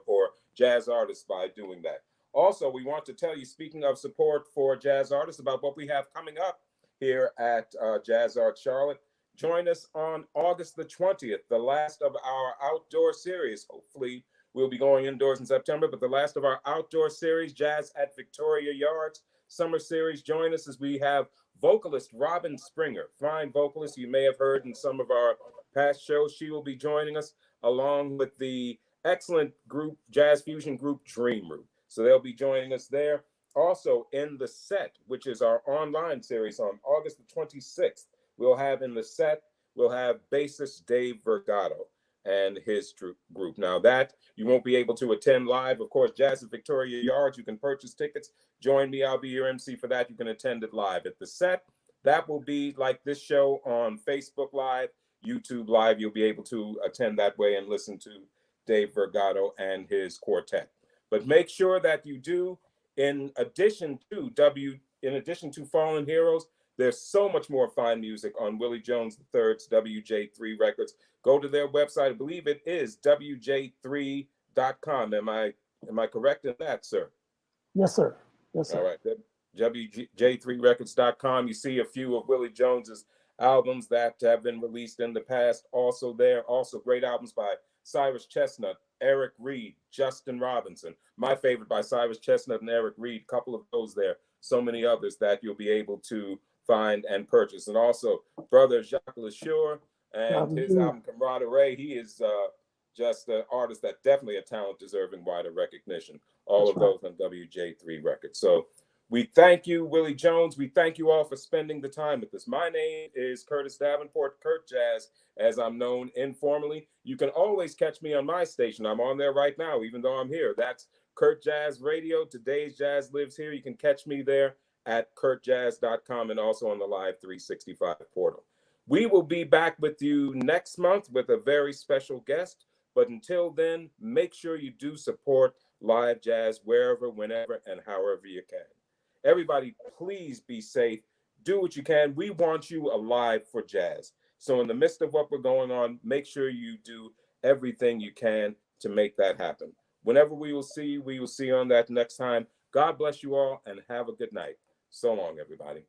or jazz artists by doing that. Also, we want to tell you, speaking of support for jazz artists, about what we have coming up here at JazzArts Charlotte. Join us on August the 20th, the last of our outdoor series. Hopefully, we'll be going indoors in September, but the last of our outdoor series, Jazz at Victoria Yards Summer Series. Join us as we have vocalist Robin Springer, fine vocalist you may have heard in some of our past shows. She will be joining us along with the excellent group, jazz fusion group Dream Room. So they'll be joining us there. Also in the set, which is our online series on August the 26th, we'll have bassist Dave Vergato and his group. Now that you won't be able to attend live, of course, Jazz at Victoria Yards, you can purchase tickets. Join me, I'll be your MC for that. You can attend it live. At the set, that will be like this show on Facebook Live, YouTube Live. You'll be able to attend that way and listen to Dave Vergato and his quartet. But make sure that you do, in addition to Fallen Heroes, there's so much more fine music on Willie Jones III's WJ3 Records. Go to their website. I believe it is wj3.com. Am I correct in that, sir? Yes, sir. Yes, sir. All right. wj3records.com. You see a few of Willie Jones's albums that have been released in the past. Also there, also great albums by Cyrus Chestnut Eric Reed, Justin Robinson, my favorite by Cyrus Chestnut and Eric Reed, couple of those there, so many others that you'll be able to find and purchase. And also brother Jacques LaSure and his album Camaraderie. He is just an artist that definitely a talent deserving wider recognition. All of those on WJ3 Records. So we thank you, Willie Jones. We thank you all for spending the time with us. My name is Curtis Davenport, Kurt Jazz, as I'm known informally. You can always catch me on my station. I'm on there right now, even though I'm here. That's Kurt Jazz Radio. Today's Jazz lives here. You can catch me there at kurtjazz.com and also on the Live 365 portal. We will be back with you next month with a very special guest. But until then, make sure you do support live jazz wherever, whenever, and however you can. Everybody, please be safe. Do what you can. We want you alive for jazz. So in the midst of what we're going on, make sure you do everything you can to make that happen. Whenever we will see you on that next time. God bless you all and have a good night. So long, everybody.